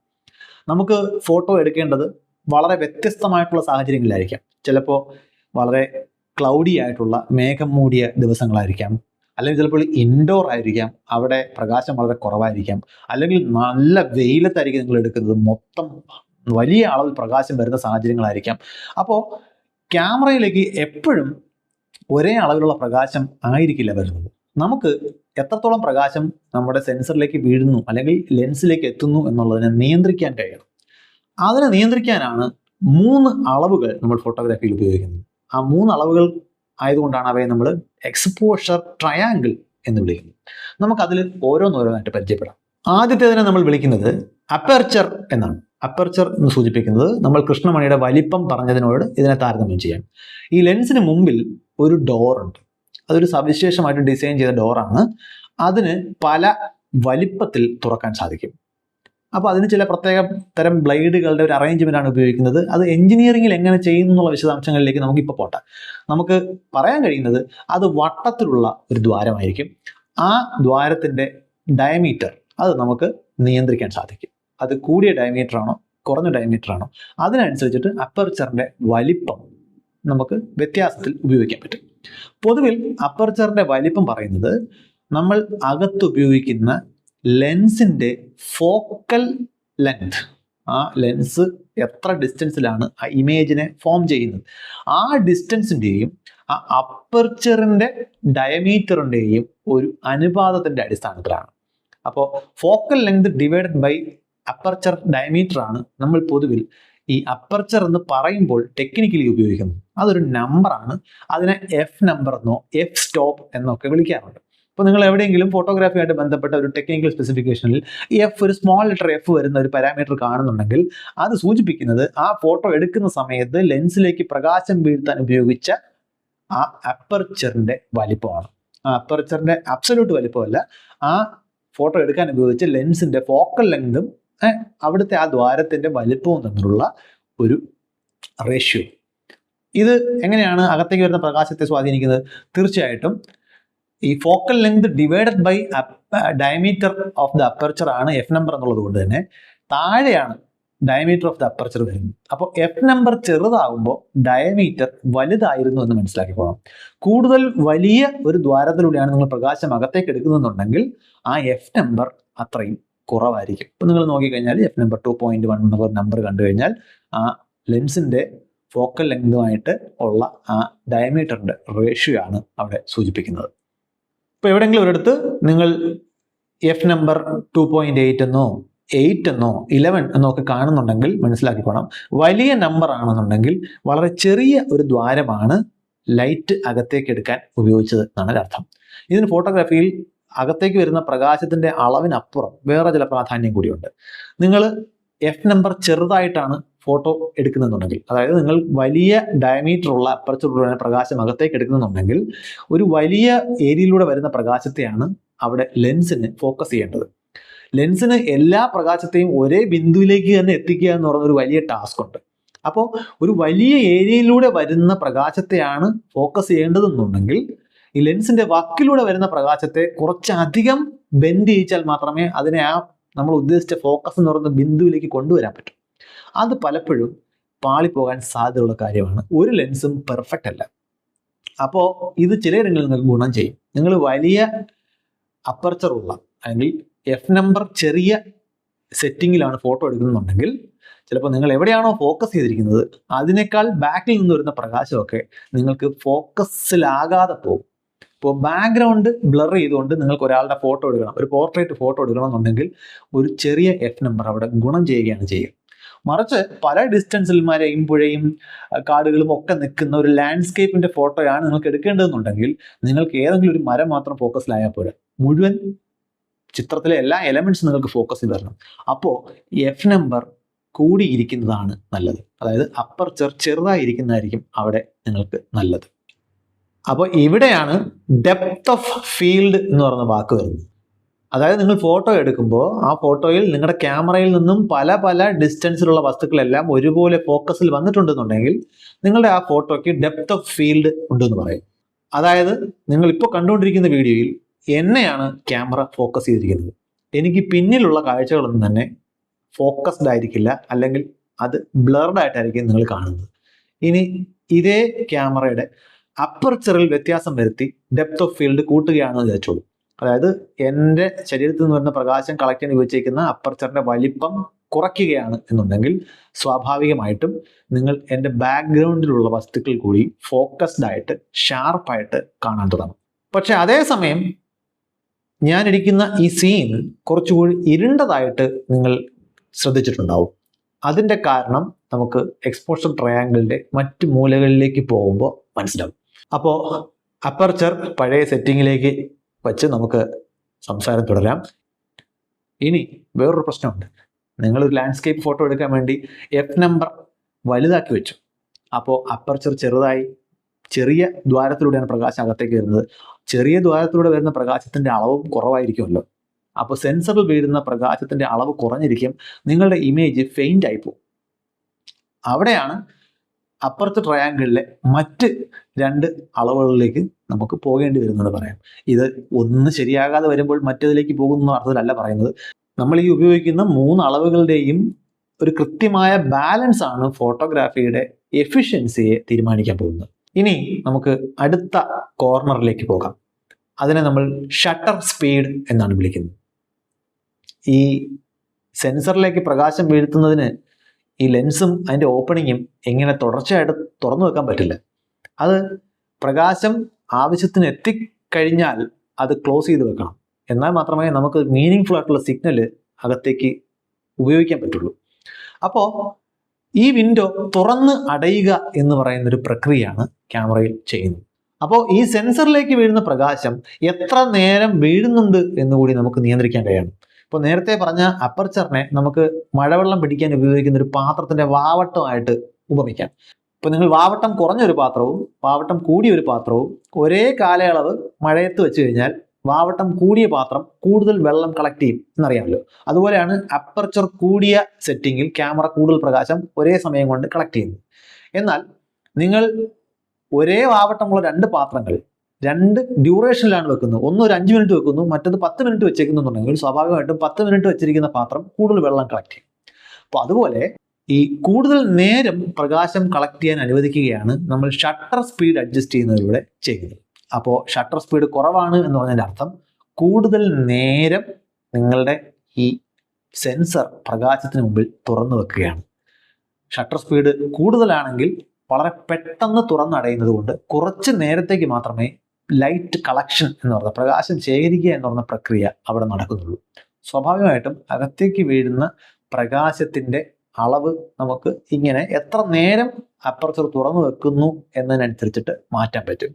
നമുക്ക് ഫോട്ടോ എടുക്കേണ്ടത് വളരെ വ്യത്യസ്തമായിട്ടുള്ള സാഹചര്യങ്ങളിലായിരിക്കാം. ചിലപ്പോൾ വളരെ ക്ലൗഡി ആയിട്ടുള്ള മേഘം മൂടിയ ദിവസങ്ങളായിരിക്കാം, അല്ലെങ്കിൽ ചിലപ്പോൾ ഇൻഡോർ ആയിരിക്കാം, അവിടെ പ്രകാശം വളരെ കുറവായിരിക്കാം, അല്ലെങ്കിൽ നല്ല വെയിലത്തായിരിക്കും നിങ്ങൾ എടുക്കുന്നത്, മൊത്തം വലിയ അളവിൽ പ്രകാശം വരുന്ന സാഹചര്യങ്ങളായിരിക്കാം. അപ്പോൾ ക്യാമറയിലേക്ക് എപ്പോഴും ഒരേ അളവിലുള്ള പ്രകാശം ആയിരിക്കില്ല വരുന്നത്. നമുക്ക് എത്രത്തോളം പ്രകാശം നമ്മുടെ സെൻസറിലേക്ക് വീഴുന്നു അല്ലെങ്കിൽ ലെൻസിലേക്ക് എത്തുന്നു എന്നുള്ളതിനെ നിയന്ത്രിക്കാൻ കഴിയണം. അതിനെ നിയന്ത്രിക്കാനാണ് 3 അളവുകൾ നമ്മൾ ഫോട്ടോഗ്രാഫിയിൽ ഉപയോഗിക്കുന്നത്. ആ 3 അളവുകൾ ആയതുകൊണ്ടാണ് അവയെ നമ്മൾ എക്സ്പോഷർ ട്രയാങ്കിൾ എന്ന് വിളിക്കുന്നത്. നമുക്കതിൽ ഓരോന്നോരോന്നായിട്ട് പരിചയപ്പെടാം. ആദ്യത്തേതിനെ നമ്മൾ വിളിക്കുന്നത് അപ്പർച്ചർ എന്നാണ്. അപ്പർച്ചർ എന്ന് സൂചിപ്പിക്കുന്നത് നമ്മൾ കൃഷ്ണമണിയുടെ വലിപ്പം പറഞ്ഞതിനോട് ഇതിനെ താരതമ്യം ചെയ്യാം. ഈ ലെൻസിന് മുമ്പിൽ ഒരു ഡോറുണ്ട്. അതൊരു സവിശേഷമായിട്ട് ഡിസൈൻ ചെയ്ത ഡോറാണ്. അതിന് പല വലിപ്പത്തിൽ തുറക്കാൻ സാധിക്കും. അപ്പോൾ അതിന് ചില പ്രത്യേക തരം ബ്ലേഡുകളുടെ ഒരു അറേഞ്ച്മെൻ്റ് ആണ് ഉപയോഗിക്കുന്നത്. അത് എഞ്ചിനീയറിംഗിൽ എങ്ങനെ ചെയ്യുന്നു എന്നുള്ള വിശദാംശങ്ങളിലേക്ക് നമുക്കിപ്പോൾ പോട്ടെ. നമുക്ക് പറയാൻ കഴിയുന്നത് അത് വട്ടത്തിലുള്ള ഒരു ദ്വാരമായിരിക്കും. ആ ദ്വാരത്തിൻ്റെ ഡയമീറ്റർ അത് നമുക്ക് നിയന്ത്രിക്കാൻ സാധിക്കും. അത് കൂടിയ ഡയമീറ്റർ ആണോ കുറഞ്ഞ ഡയമീറ്റർ ആണോ അതിനനുസരിച്ചിട്ട് അപ്പർച്ചറിൻ്റെ വലിപ്പം നമുക്ക് വ്യത്യാസത്തിൽ ഉപയോഗിക്കാൻ പറ്റും. പൊതുവിൽ അപ്പർച്ചറിൻ്റെ വലിപ്പം പറയുന്നത് നമ്മൾ അകത്ത് ഉപയോഗിക്കുന്ന ലെൻസിൻ്റെ ഫോക്കൽ ലെങ്ത്, ആ ലെൻസ് എത്ര ഡിസ്റ്റൻസിലാണ് ആ ഇമേജിനെ ഫോം ചെയ്യുന്നത്, ആ ഡിസ്റ്റൻസിൻ്റെയും ആ അപ്പർച്ചറിൻ്റെ ഡയമീറ്ററിൻ്റെയും ഒരു അനുപാതത്തിൻ്റെ അടിസ്ഥാനത്തിലാണ്. അപ്പോൾ focal length divided by aperture diameter ആണ് നമ്മൾ പൊതുവിൽ ഈ അപ്പർച്ചർ എന്ന് പറയുമ്പോൾ ടെക്നിക്കലി ഉപയോഗിക്കുന്നത്. അതൊരു നമ്പറാണ്. അതിനെ എഫ് നമ്പർ എന്നോ എഫ് സ്റ്റോപ്പ് എന്നൊക്കെ വിളിക്കാറുണ്ട്. അപ്പോൾ നിങ്ങൾ എവിടെയെങ്കിലും ഫോട്ടോഗ്രാഫിയായിട്ട് ബന്ധപ്പെട്ട ഒരു ടെക്നിക്കൽ സ്പെസിഫിക്കേഷനിൽ എഫ്, ഒരു സ്മോൾ ലെറ്റർ എഫ് വരുന്ന ഒരു പാരാമീറ്റർ കാണുന്നുണ്ടെങ്കിൽ അത് സൂചിപ്പിക്കുന്നത് ആ ഫോട്ടോ എടുക്കുന്ന സമയത്ത് ലെൻസിലേക്ക് പ്രകാശം വീഴ്ത്താൻ ഉപയോഗിച്ച ആ അപ്പർച്ചറിൻ്റെ വലിപ്പമാണ്. ആ അപ്പർച്ചറിൻ്റെ അബ്സല്യൂട്ട് വലിപ്പമല്ല, ആ ഫോട്ടോ എടുക്കാൻ ഉപയോഗിച്ച ലെൻസിൻ്റെ ഫോക്കൽ ലെങ്തും അവിടുത്തെ ആ ദ്വാരത്തിൻ്റെ വലിപ്പവും തമ്മിലുള്ള ഒരു റേഷ്യോ. ഇത് എങ്ങനെയാണ് അകത്തേക്ക് വരുന്ന പ്രകാശത്തെ സ്വാധീനിക്കുന്നത്? തീർച്ചയായിട്ടും ഈ focal length divided by diameter of the aperture ആണ് എഫ് നമ്പർ എന്നുള്ളത് കൊണ്ട് തന്നെ താഴെയാണ് ഡയമീറ്റർ ഓഫ് ദ അപ്പർച്ചർ വരുന്നത്. അപ്പോൾ എഫ് നമ്പർ ചെറുതാകുമ്പോൾ ഡയമീറ്റർ വലുതായിരുന്നു എന്ന് മനസ്സിലാക്കിക്കോണം. കൂടുതൽ വലിയ ഒരു ദ്വാരത്തിലൂടെയാണ് നിങ്ങൾ പ്രകാശം അകത്തേക്ക് എടുക്കുന്നുണ്ടെങ്കിൽ ആ എഫ് നമ്പർ അത്രയും കുറവായിരിക്കും. ഇപ്പം നിങ്ങൾ നോക്കിക്കഴിഞ്ഞാൽ എഫ് നമ്പർ 2.1 എന്നൊരു നമ്പർ കണ്ടു കഴിഞ്ഞാൽ ആ ലെൻസിൻ്റെ ഫോക്കൽ ലെങ്തുമായിട്ട് ഉള്ള ആ ഡയമീറ്ററിൻ്റെ റേഷ്യോ ആണ് അവിടെ സൂചിപ്പിക്കുന്നത്. ഇപ്പോൾ എവിടെയെങ്കിലും ഒരിടത്ത് നിങ്ങൾ എഫ് നമ്പർ 2.8 എന്നോ 8 എന്നോ 11 എന്നോ ഒക്കെ കാണുന്നുണ്ടെങ്കിൽ മനസ്സിലാക്കിക്കോണം, വലിയ നമ്പർ ആണെന്നുണ്ടെങ്കിൽ വളരെ ചെറിയ ഒരു ദ്വാരമാണ് ലൈറ്റ് അകത്തേക്ക് എടുക്കാൻ ഉപയോഗിച്ചത് എന്നാണ് അർത്ഥം. ഇതിന് ഫോട്ടോഗ്രാഫിയിൽ അകത്തേക്ക് വരുന്ന പ്രകാശത്തിന്റെ അളവിനപ്പുറം വേറെ ചില പ്രാധാന്യം കൂടിയുണ്ട്. നിങ്ങൾ എഫ് നമ്പർ ചെറുതായിട്ടാണ് ഫോട്ടോ എടുക്കുന്നുണ്ടെങ്കിൽ, അതായത് നിങ്ങൾ വലിയ ഡയമീറ്റർ ഉള്ള അപ്പർച്ചറിലൂടെ പ്രകാശം അകത്തേക്ക് എടുക്കുന്നുണ്ടെങ്കിൽ ഒരു വലിയ ഏരിയയിലൂടെ വരുന്ന പ്രകാശത്തെയാണ് അവിടെ ലെൻസിന് ഫോക്കസ് ചെയ്യേണ്ടത്. ലെൻസിന് എല്ലാ പ്രകാശത്തെയും ഒരേ ബിന്ദുവിലേക്ക് തന്നെ എത്തിക്കുക എന്ന് പറയുന്ന ഒരു വലിയ ടാസ്ക് ഉണ്ട്. അപ്പോൾ ഒരു വലിയ ഏരിയയിലൂടെ വരുന്ന പ്രകാശത്തെയാണ് ഫോക്കസ് ചെയ്യേണ്ടതെന്നുണ്ടെങ്കിൽ ഈ ലെൻസിന്റെ വക്കിലൂടെ വരുന്ന പ്രകാശത്തെ കുറച്ചധികം ബെൻഡ് ചെയ്യിച്ചാൽ മാത്രമേ അതിനെ നമ്മൾ ഉദ്ദേശിച്ച ഫോക്കസ് എന്ന് പറയുന്ന ബിന്ദുവിലേക്ക് കൊണ്ടുവരാൻ പറ്റൂ. അത് പലപ്പോഴും പാളിപ്പോകാൻ സാധ്യതയുള്ള കാര്യമാണ്. ഒരു ലെൻസും പെർഫെക്റ്റ് അല്ല. അപ്പോൾ ഇത് ചിലയിടങ്ങളിൽ നിങ്ങൾക്ക് ഗുണം ചെയ്യും. നിങ്ങൾ വലിയ അപ്പർച്ചറുള്ള അല്ലെങ്കിൽ എഫ് നമ്പർ ചെറിയ സെറ്റിങ്ങിലാണ് ഫോട്ടോ എടുക്കുന്നുണ്ടെങ്കിൽ ചിലപ്പോൾ നിങ്ങൾ എവിടെയാണോ ഫോക്കസ് ചെയ്തിരിക്കുന്നത് അതിനേക്കാൾ ബാക്കിൽ നിന്ന് വരുന്ന പ്രകാശമൊക്കെ നിങ്ങൾക്ക് ഫോക്കസിലാകാതെ പോകും. ഇപ്പോൾ ബാക്ക്ഗ്രൗണ്ട് ബ്ലർ ചെയ്തുകൊണ്ട് നിങ്ങൾക്ക് ഒരാളുടെ ഫോട്ടോ എടുക്കണം, ഒരു പോർട്രേറ്റ് ഫോട്ടോ എടുക്കണമെന്നുണ്ടെങ്കിൽ ഒരു ചെറിയ എഫ് നമ്പർ അവിടെ ഗുണം ചെയ്യുകയാണ് ചെയ്യുക. മറിച്ച് പല ഡിസ്റ്റൻസിൽ മരയും പുഴയും കാടുകളും ഒക്കെ നിൽക്കുന്ന ഒരു ലാൻഡ്സ്കേപ്പിന്റെ ഫോട്ടോയാണ് നിങ്ങൾക്ക് എടുക്കേണ്ടതെന്നുണ്ടെങ്കിൽ നിങ്ങൾക്ക് ഏതെങ്കിലും ഒരു മരം മാത്രം ഫോക്കസിലായാൽ പോരാ, മുഴുവൻ ചിത്രത്തിലെ എല്ലാ എലമെന്റ്സും നിങ്ങൾക്ക് ഫോക്കസ് ചെയ്ത് തരണം. അപ്പോൾ എഫ് നമ്പർ കൂടിയിരിക്കുന്നതാണ് നല്ലത്. അതായത് അപ്പർച്ചർ ചെറുതായിരിക്കുന്നതായിരിക്കും അവിടെ നിങ്ങൾക്ക് നല്ലത്. അപ്പോൾ ഇവിടെയാണ് ഡെപ്ത് ഓഫ് ഫീൽഡ് എന്ന് പറയുന്ന വാക്ക് വരുന്നത്. അതായത് നിങ്ങൾ ഫോട്ടോ എടുക്കുമ്പോൾ ആ ഫോട്ടോയിൽ നിങ്ങളുടെ ക്യാമറയിൽ നിന്നും പല പല ഡിസ്റ്റൻസിലുള്ള വസ്തുക്കളെല്ലാം ഒരുപോലെ ഫോക്കസിൽ വന്നിട്ടുണ്ടെന്നുണ്ടെങ്കിൽ നിങ്ങളുടെ ആ ഫോട്ടോയ്ക്ക് ഡെപ്ത് ഓഫ് ഫീൽഡ് ഉണ്ടെന്ന് പറയും. അതായത് നിങ്ങൾ ഇപ്പോൾ കണ്ടുകൊണ്ടിരിക്കുന്ന വീഡിയോയിൽ എന്നെയാണ് ക്യാമറ ഫോക്കസ് ചെയ്തിരിക്കുന്നത്. എനിക്ക് പിന്നിലുള്ള കാഴ്ചകളൊന്നും തന്നെ ഫോക്കസ്ഡ് ആയിരിക്കില്ല, അല്ലെങ്കിൽ അത് ബ്ലർഡ് ആയിട്ടായിരിക്കും നിങ്ങൾ കാണുന്നത്. ഇനി ഇതേ ക്യാമറയുടെ അപ്പർച്ചറിൽ വ്യത്യാസം വരുത്തി ഡെപ്ത് ഓഫ് ഫീൽഡ് കൂട്ടുകയാണെന്ന് വിചാരിച്ചോളൂ. അതായത് എൻ്റെ ശരീരത്തിൽ നിന്ന് വരുന്ന പ്രകാശം കളക്ട് ചെയ്യാൻ ഉപയോഗിച്ചിരിക്കുന്ന അപ്പർച്ചറിന്റെ വലിപ്പം കുറയ്ക്കുകയാണ് എന്നുണ്ടെങ്കിൽ സ്വാഭാവികമായിട്ടും നിങ്ങൾ എൻ്റെ ബാക്ക്ഗ്രൗണ്ടിലുള്ള വസ്തുക്കൾ കൂടി ഫോക്കസ്ഡ് ആയിട്ട് ഷാർപ്പായിട്ട് കാണാൻ തുടങ്ങും. പക്ഷെ അതേസമയം ഞാനിരിക്കുന്ന ഈ സീൻ കുറച്ചുകൂടി ഇരുണ്ടതായിട്ട് നിങ്ങൾ ശ്രദ്ധിച്ചിട്ടുണ്ടാവും. അതിൻ്റെ കാരണം നമുക്ക് എക്സ്പോഷർ ട്രയാങ്കിളിൻ്റെ മറ്റു മൂലകളിലേക്ക് പോകുമ്പോൾ മനസ്സിലാവും. അപ്പോൾ അപ്പർച്ചർ പഴയ സെറ്റിങ്ങിലേക്ക് വച്ച് നമുക്ക് സംസാരം തുടരാം. ഇനി വേറൊരു പ്രശ്നമുണ്ട്. നിങ്ങളൊരു ലാൻഡ്സ്കേപ്പ് ഫോട്ടോ എടുക്കാൻ വേണ്ടി എഫ് നമ്പർ വലുതാക്കി വെച്ചു. അപ്പോൾ അപ്പർച്ചർ ചെറുതായി, ചെറിയ ദ്വാരത്തിലൂടെയാണ് പ്രകാശം അകത്തേക്ക് വരുന്നത്. ചെറിയ ദ്വാരത്തിലൂടെ വരുന്ന പ്രകാശത്തിൻ്റെ അളവും കുറവായിരിക്കുമല്ലോ. അപ്പോൾ സെൻസറിൽ വീഴുന്ന പ്രകാശത്തിൻ്റെ അളവ് കുറഞ്ഞിരിക്കും, നിങ്ങളുടെ ഇമേജ് ഫെയിൻ്റ് ആയി പോകും. അവിടെയാണ് അപ്പർച്ചർ ട്രയാങ്കിളിലെ മറ്റ് രണ്ട് അളവുകളിലേക്ക് നമുക്ക് പോകേണ്ടി വരുന്നത് പറയാം. ഇത് ഒന്ന് ശരിയാകാതെ വരുമ്പോൾ മറ്റേതിലേക്ക് പോകുന്ന അർത്ഥത്തിലല്ല പറയുന്നത്. നമ്മൾ ഈ ഉപയോഗിക്കുന്ന 3 അളവുകളുടെയും ഒരു കൃത്യമായ ബാലൻസ് ആണ് ഫോട്ടോഗ്രാഫിയുടെ എഫിഷ്യൻസിയെ തീരുമാനിക്കാൻ പോകുന്നത്. ഇനി നമുക്ക് അടുത്ത കോർണറിലേക്ക് പോകാം. അതിനെ നമ്മൾ ഷട്ടർ സ്പീഡ് എന്നാണ് വിളിക്കുന്നത്. ഈ സെൻസറിലേക്ക് പ്രകാശം വീഴ്ത്തുന്നതിന് ഈ ലെൻസും അതിൻ്റെ ഓപ്പണിങ്ങും എങ്ങനെ തുടർച്ചയായിട്ട് തുറന്നു വെക്കാൻ പറ്റില്ല. അത് പ്രകാശം ആവശ്യത്തിന് എത്തിക്കഴിഞ്ഞാൽ അത് ക്ലോസ് ചെയ്ത് വെക്കണം. എന്നാൽ മാത്രമേ നമുക്ക് മീനിങ് ഫുൾ ആയിട്ടുള്ള സിഗ്നൽ അകത്തേക്ക് ഉപയോഗിക്കാൻ പറ്റുള്ളൂ. അപ്പോൾ ഈ വിൻഡോ തുറന്ന് അടയുക എന്ന് പറയുന്നൊരു പ്രക്രിയയാണ് ക്യാമറയിൽ ചെയ്യുന്നത്. അപ്പോൾ ഈ സെൻസറിലേക്ക് വീഴുന്ന പ്രകാശം എത്ര നേരം വീഴുന്നുണ്ട് എന്നുകൂടി നമുക്ക് നിയന്ത്രിക്കാൻ കഴിയണം. ഇപ്പോൾ നേരത്തെ പറഞ്ഞ അപ്പർച്ചറിനെ നമുക്ക് മഴവെള്ളം പിടിക്കാൻ ഉപയോഗിക്കുന്ന ഒരു പാത്രത്തിന്റെ വാവട്ടമായിട്ട് ഉപമിക്കാം. ഇപ്പോൾ നിങ്ങൾ വാവട്ടം കുറഞ്ഞൊരു പാത്രവും വാവട്ടം കൂടിയ ഒരു പാത്രവും ഒരേ കാലയളവ് മഴയത്ത് വെച്ച് കഴിഞ്ഞാൽ വാവട്ടം കൂടിയ പാത്രം കൂടുതൽ വെള്ളം കളക്ട് ചെയ്യും എന്നറിയാമല്ലോ. അതുപോലെയാണ് അപ്പർച്ചർ കൂടിയ സെറ്റിങ്ങിൽ ക്യാമറ കൂടുതൽ പ്രകാശം ഒരേ സമയം കൊണ്ട് കളക്ട് ചെയ്യുന്നത്. എന്നാൽ നിങ്ങൾ ഒരേ വാവട്ടമുള്ള 2 പാത്രങ്ങൾ 2 ഡ്യൂറേഷനിലാണ് വെക്കുന്നത്. ഒന്ന് ഒരു 5 മിനിറ്റ് വെക്കുന്നു, മറ്റത് 10 മിനിറ്റ് വെച്ചേക്കുന്നുണ്ടെങ്കിൽ സ്വാഭാവികമായിട്ടും 10 മിനിറ്റ് വെച്ചിരിക്കുന്ന പാത്രം കൂടുതൽ വെള്ളം കളക്ട് ചെയ്യും. അപ്പോൾ അതുപോലെ ഈ കൂടുതൽ നേരം പ്രകാശം കളക്ട് ചെയ്യാൻ അനുവദിക്കുകയാണ് നമ്മൾ ഷട്ടർ സ്പീഡ് അഡ്ജസ്റ്റ് ചെയ്യുന്നതിലൂടെ ചെയ്യുന്നത്. അപ്പോൾ ഷട്ടർ സ്പീഡ് കുറവാണ് എന്ന് പറഞ്ഞതിൻ്റെ അർത്ഥം കൂടുതൽ നേരം നിങ്ങളുടെ ഈ സെൻസർ പ്രകാശത്തിന് മുമ്പിൽ തുറന്നു വെക്കുകയാണ്. ഷട്ടർ സ്പീഡ് കൂടുതലാണെങ്കിൽ വളരെ പെട്ടെന്ന് തുറന്നടയുന്നത് കൊണ്ട് കുറച്ച് നേരത്തേക്ക് മാത്രമേ ലൈറ്റ് കളക്ഷൻ എന്ന് പറഞ്ഞ പ്രകാശം ശേഖരിക്കുക എന്ന് പറഞ്ഞ പ്രക്രിയ അവിടെ നടക്കുന്നുള്ളൂ. സ്വാഭാവികമായിട്ടും അകത്തേക്ക് വീഴുന്ന പ്രകാശത്തിൻ്റെ അളവ് നമുക്ക് ഇങ്ങനെ എത്ര നേരം അപ്പർച്ചർ തുറന്നു വെക്കുന്നു എന്നതിനനുസരിച്ചിട്ട് മാറ്റാൻ പറ്റും.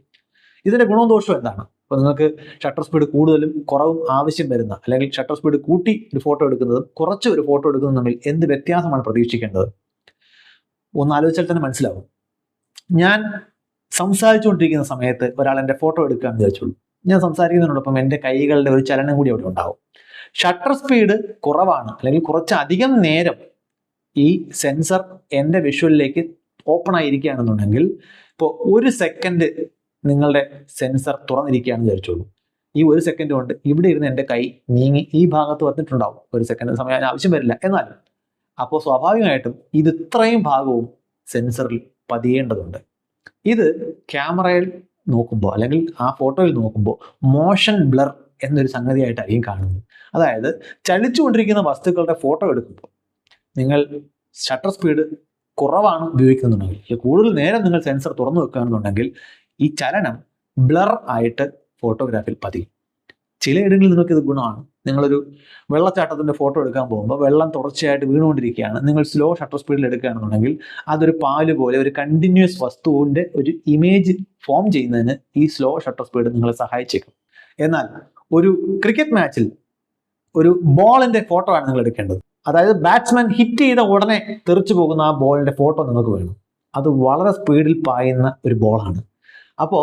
ഇതിൻ്റെ ഗുണവും ദോഷവും എന്താണ്? ഇപ്പോൾ നിങ്ങൾക്ക് ഷട്ടർ സ്പീഡ് കൂടുതലും കുറവും ആവശ്യം വരുന്ന, അല്ലെങ്കിൽ ഷട്ടർ സ്പീഡ് കൂട്ടി ഒരു ഫോട്ടോ എടുക്കുന്നതും കുറച്ച് ഒരു ഫോട്ടോ എടുക്കുന്നതും തമ്മിൽ എന്ത് വ്യത്യാസമാണ് പ്രതീക്ഷിക്കേണ്ടത്? ഒന്ന് ആലോചിച്ചാൽ തന്നെ മനസ്സിലാവും. ഞാൻ സംസാരിച്ചുകൊണ്ടിരിക്കുന്ന സമയത്ത് ഒരാൾ എൻ്റെ ഫോട്ടോ എടുക്കുകയെന്ന് വിചാരിച്ചോളൂ. ഞാൻ സംസാരിക്കുന്നതിനോടൊപ്പം എൻ്റെ കൈകളുടെ ഒരു ചലനം കൂടി അവിടെ ഉണ്ടാവും. ഷട്ടർ സ്പീഡ് കുറവാണ്, അല്ലെങ്കിൽ കുറച്ചധികം നേരം ഈ സെൻസർ എൻ്റെ വിഷ്വലിലേക്ക് ഓപ്പൺ ആയിരിക്കുകയാണെന്നുണ്ടെങ്കിൽ, ഇപ്പോൾ 1 സെക്കൻഡ് നിങ്ങളുടെ സെൻസർ തുറന്നിരിക്കുകയാണെന്ന് വിചാരിച്ചോളൂ. ഈ 1 സെക്കൻഡ് കൊണ്ട് ഇവിടെ ഇരുന്ന് എൻ്റെ കൈ നീങ്ങി ഈ ഭാഗത്ത് വന്നിട്ടുണ്ടാവും. 1 സെക്കൻഡ് സമയം ആവശ്യം വരില്ല. എന്നാലും അപ്പോൾ സ്വാഭാവികമായിട്ടും ഇത് ഇത്രയും ഭാഗവും സെൻസറിൽ പതിയേണ്ടതുണ്ട്. ഇത് ക്യാമറയിൽ നോക്കുമ്പോൾ, അല്ലെങ്കിൽ ആ ഫോട്ടോയിൽ നോക്കുമ്പോൾ മോഷൻ ബ്ലർ എന്നൊരു സംഗതിയായിട്ടായിരിക്കും കാണുന്നത്. അതായത് ചലിച്ചുകൊണ്ടിരിക്കുന്ന വസ്തുക്കളുടെ ഫോട്ടോ എടുക്കുമ്പോൾ നിങ്ങൾ ഷട്ടർ സ്പീഡ് കുറവാണ് ഉപയോഗിക്കുന്നുണ്ടെങ്കിൽ, കൂടുതൽ നേരം നിങ്ങൾ സെൻസർ തുറന്നു വെക്കുകയാണെന്നുണ്ടെങ്കിൽ ഈ ചലനം ബ്ലർ ആയിട്ട് ഫോട്ടോഗ്രാഫിൽ പതിയും. ചിലയിടങ്ങളിൽ നിങ്ങൾക്കിത് ഗുണമാണ്. നിങ്ങളൊരു വെള്ളച്ചാട്ടത്തിൻ്റെ ഫോട്ടോ എടുക്കാൻ പോകുമ്പോൾ വെള്ളം തുടർച്ചയായിട്ട് വീണുകൊണ്ടിരിക്കുകയാണ്, നിങ്ങൾ സ്ലോ ഷട്ടർ സ്പീഡിൽ എടുക്കുകയാണെന്നുണ്ടെങ്കിൽ അതൊരു പാല് പോലെ ഒരു കണ്ടിന്യൂസ് വസ്തുവിൻ്റെ ഒരു ഇമേജ് ഫോം ചെയ്യുന്നതിന് ഈ സ്ലോ ഷട്ടർ സ്പീഡ് നിങ്ങളെ സഹായിച്ചേക്കും. എന്നാൽ ഒരു ക്രിക്കറ്റ് മാച്ചിൽ ഒരു ബോളിൻ്റെ ഫോട്ടോ ആണ് നിങ്ങൾ എടുക്കേണ്ടത്. അതായത് ബാറ്റ്സ്മാൻ ഹിറ്റ് ചെയ്ത ഉടനെ തെറിച്ചു പോകുന്ന ആ ബോളിൻ്റെ ഫോട്ടോ നിങ്ങൾക്ക് വേണം. അത് വളരെ സ്പീഡിൽ പായുന്ന ഒരു ബോളാണ്. അപ്പോൾ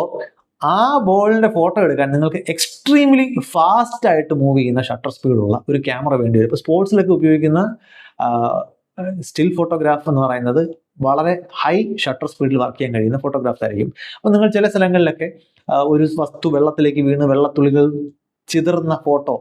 ആ ബോളിൻ്റെ ഫോട്ടോ എടുക്കാൻ നിങ്ങൾക്ക് എക്സ്ട്രീംലി ഫാസ്റ്റ് ആയിട്ട് മൂവ് ചെയ്യുന്ന ഷട്ടർ സ്പീഡുള്ള ഒരു ക്യാമറ വേണ്ടി വരും. ഇപ്പോൾ സ്പോർട്സിലൊക്കെ ഉപയോഗിക്കുന്ന സ്റ്റിൽ ഫോട്ടോഗ്രാഫ് എന്ന് പറയുന്നത് വളരെ ഹൈ ഷട്ടർ സ്പീഡിൽ വർക്ക് ചെയ്യാൻ കഴിയുന്ന ഫോട്ടോഗ്രാഫ്സ് ആയിരിക്കും. അപ്പോൾ നിങ്ങൾ ചില സ്ഥലങ്ങളിലൊക്കെ ഒരു വസ്തു വെള്ളത്തിലേക്ക് വീണ് വെള്ളത്തുള്ളികൾ ചിതറുന്ന ഫോട്ടോ